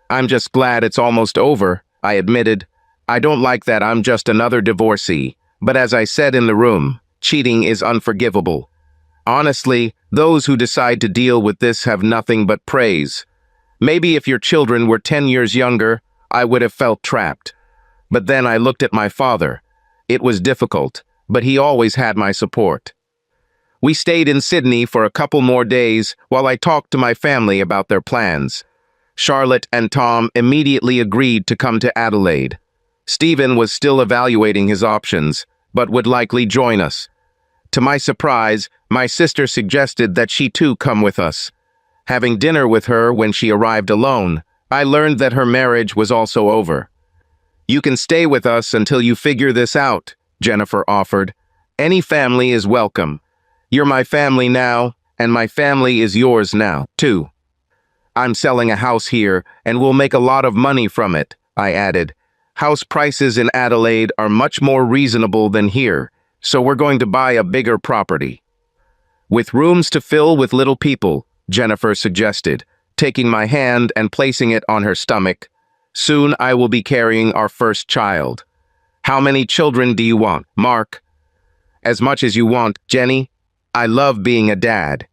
I'm just glad it's almost over," I admitted. "I don't like that I'm just another divorcee, but as I said in the room, cheating is unforgivable. Honestly, those who decide to deal with this have nothing but praise. Maybe if your children were 10 years younger, I would have felt trapped. But then I looked at my father. It was difficult, but he always had my support." We stayed in Sydney for a couple more days while I talked to my family about their plans. Charlotte and Tom immediately agreed to come to Adelaide. Stephen was still evaluating his options, but would likely join us. To my surprise, my sister suggested that she too come with us. Having dinner with her when she arrived alone, I learned that her marriage was also over. "You can stay with us until you figure this out," Jennifer offered. "Any family is welcome. You're my family now, and my family is yours now, too. I'm selling a house here, and we'll make a lot of money from it," I added. "House prices in Adelaide are much more reasonable than here, so we're going to buy a bigger property." "With rooms to fill with little people," Jennifer suggested, taking my hand and placing it on her stomach. "Soon I will be carrying our first child." "How many children do you want, Mark?" "As much as you want, Jenny. I love being a dad."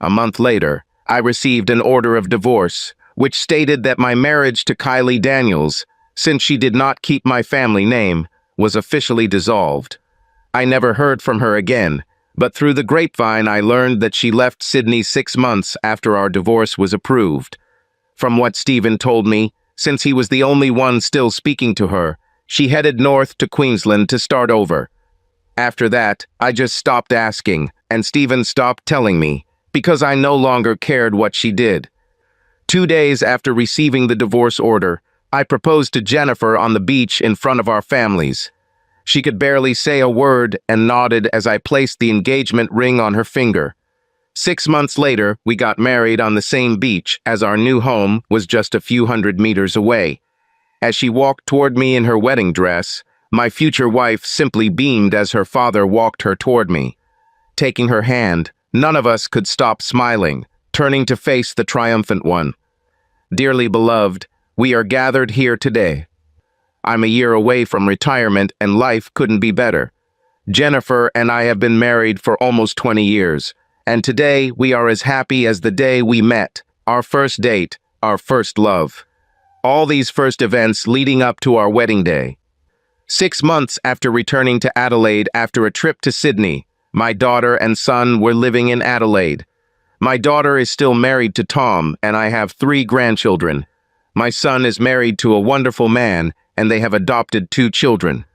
A month later, I received an order of divorce, which stated that my marriage to Kylie Daniels, since she did not keep my family name, was officially dissolved. I never heard from her again, but through the grapevine I learned that she left Sydney 6 months after our divorce was approved. From what Stephen told me, since he was the only one still speaking to her, she headed north to Queensland to start over. After that, I just stopped asking, and Stephen stopped telling me, because I no longer cared what she did. 2 days after receiving the divorce order, I proposed to Jennifer on the beach in front of our families. She could barely say a word and nodded as I placed the engagement ring on her finger. 6 months later, we got married on the same beach as our new home was just a few hundred meters away. As she walked toward me in her wedding dress, my future wife simply beamed as her father walked her toward me. Taking her hand, none of us could stop smiling, turning to face the triumphant one. Dearly beloved, we are gathered here today. I'm a year away from retirement and life couldn't be better. Jennifer and I have been married for almost 20 years, and today we are as happy as the day we met, our first date, our first love. All these first events leading up to our wedding day. 6 months after returning to Adelaide after a trip to Sydney, my daughter and son were living in Adelaide. My daughter is still married to Tom, and I have 3 grandchildren. My son is married to a wonderful man, and they have adopted 2 children.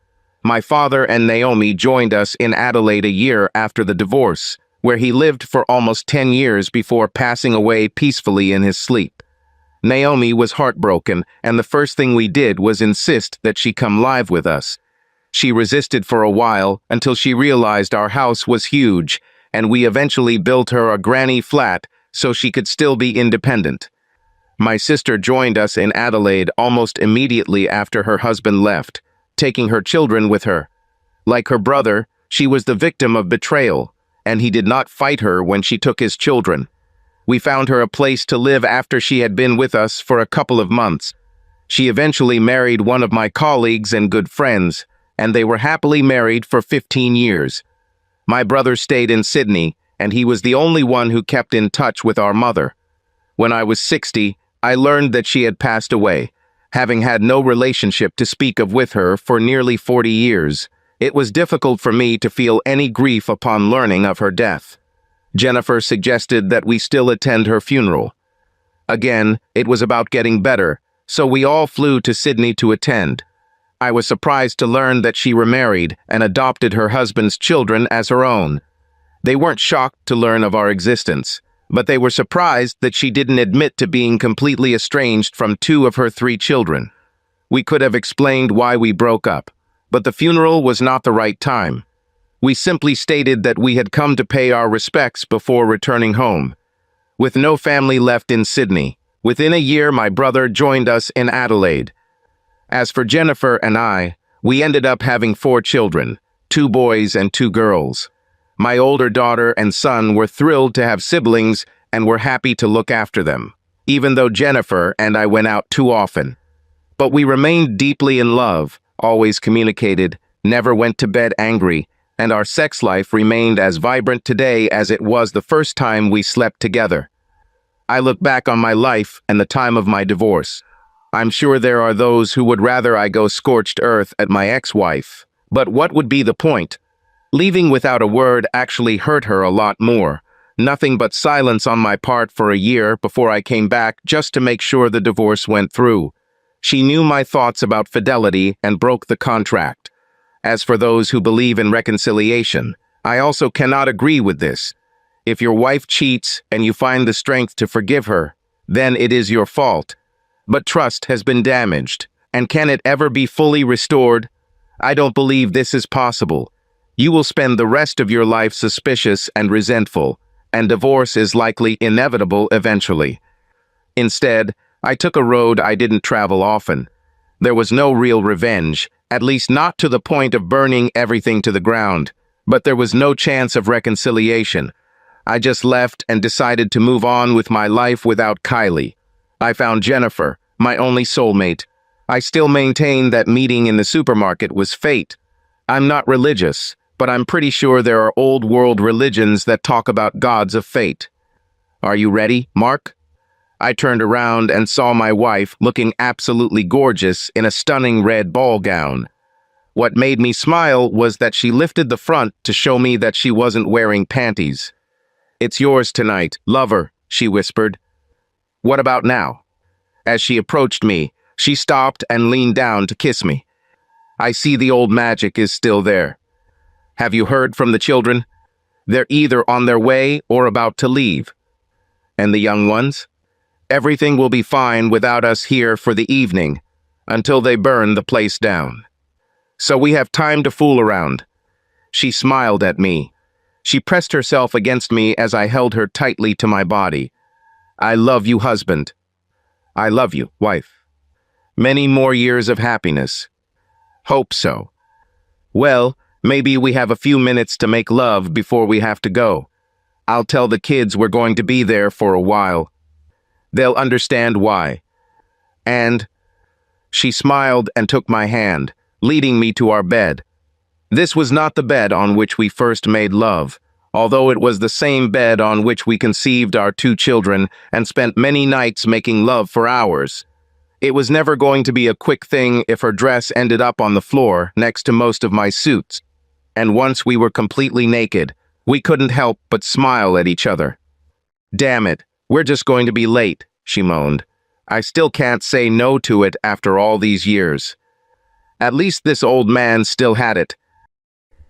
My father and Naomi joined us in Adelaide a year after the divorce, where he lived for almost 10 years before passing away peacefully in his sleep. Naomi was heartbroken, and the first thing we did was insist that she come live with us. She resisted for a while until she realized our house was huge, and we eventually built her a granny flat so she could still be independent. My sister joined us in Adelaide almost immediately after her husband left, taking her children with her. Like her brother, she was the victim of betrayal, and he did not fight her when she took his children. We found her a place to live after she had been with us for a couple of months. She eventually married one of my colleagues and good friends, and they were happily married for 15 years. My brother stayed in Sydney, and he was the only one who kept in touch with our mother. When I was 60, I learned that she had passed away, having had no relationship to speak of with her for nearly 40 years. It was difficult for me to feel any grief upon learning of her death. Jennifer suggested that we still attend her funeral. Again, it was about getting better, so we all flew to Sydney to attend. I was surprised to learn that she remarried and adopted her husband's children as her own. They weren't shocked to learn of our existence, but they were surprised that she didn't admit to being completely estranged from 2 of her 3 children. We could have explained why we broke up, but the funeral was not the right time. We simply stated that we had come to pay our respects before returning home. With no family left in Sydney, within a year my brother joined us in Adelaide. As for Jennifer and I, we ended up having 4 children, 2 boys and 2 girls. My older daughter and son were thrilled to have siblings and were happy to look after them, even though Jennifer and I went out too often. But we remained deeply in love, always communicated, never went to bed angry, and our sex life remained as vibrant today as it was the first time we slept together. I look back on my life and the time of my divorce. I'm sure there are those who would rather I go scorched earth at my ex-wife, but what would be the point? Leaving without a word actually hurt her a lot more. Nothing but silence on my part for a year before I came back just to make sure the divorce went through. She knew my thoughts about fidelity and broke the contract. As for those who believe in reconciliation, I also cannot agree with this. If your wife cheats and you find the strength to forgive her, then it is your fault. But trust has been damaged, and can it ever be fully restored? I don't believe this is possible. You will spend the rest of your life suspicious and resentful, and divorce is likely inevitable eventually. Instead, I took a road I didn't travel often. There was no real revenge, at least not to the point of burning everything to the ground, but there was no chance of reconciliation. I just left and decided to move on with my life without Kylie. I found Jennifer, my only soulmate. I still maintain that meeting in the supermarket was fate. I'm not religious, but I'm pretty sure there are old world religions that talk about gods of fate. Are you ready, Mark? I turned around and saw my wife looking absolutely gorgeous in a stunning red ball gown. What made me smile was that she lifted the front to show me that she wasn't wearing panties. "It's yours tonight, lover," she whispered. "What about now?" As she approached me, she stopped and leaned down to kiss me. "I see the old magic is still there. Have you heard from the children? They're either on their way or about to leave. And the young ones? Everything will be fine without us here for the evening, until they burn the place down. So we have time to fool around." She smiled at me. She pressed herself against me as I held her tightly to my body. "I love you, husband. I love you, wife. Many more years of happiness." "Hope so." "Well, maybe we have a few minutes to make love before we have to go. I'll tell the kids we're going to be there for a while. They'll understand why." And she smiled and took my hand, leading me to our bed. This was not the bed on which we first made love, although it was the same bed on which we conceived our 2 children and spent many nights making love for hours. It was never going to be a quick thing if her dress ended up on the floor next to most of my suits. And once we were completely naked, we couldn't help but smile at each other. "Damn it, we're just going to be late," she moaned. "I still can't say no to it after all these years." At least this old man still had it.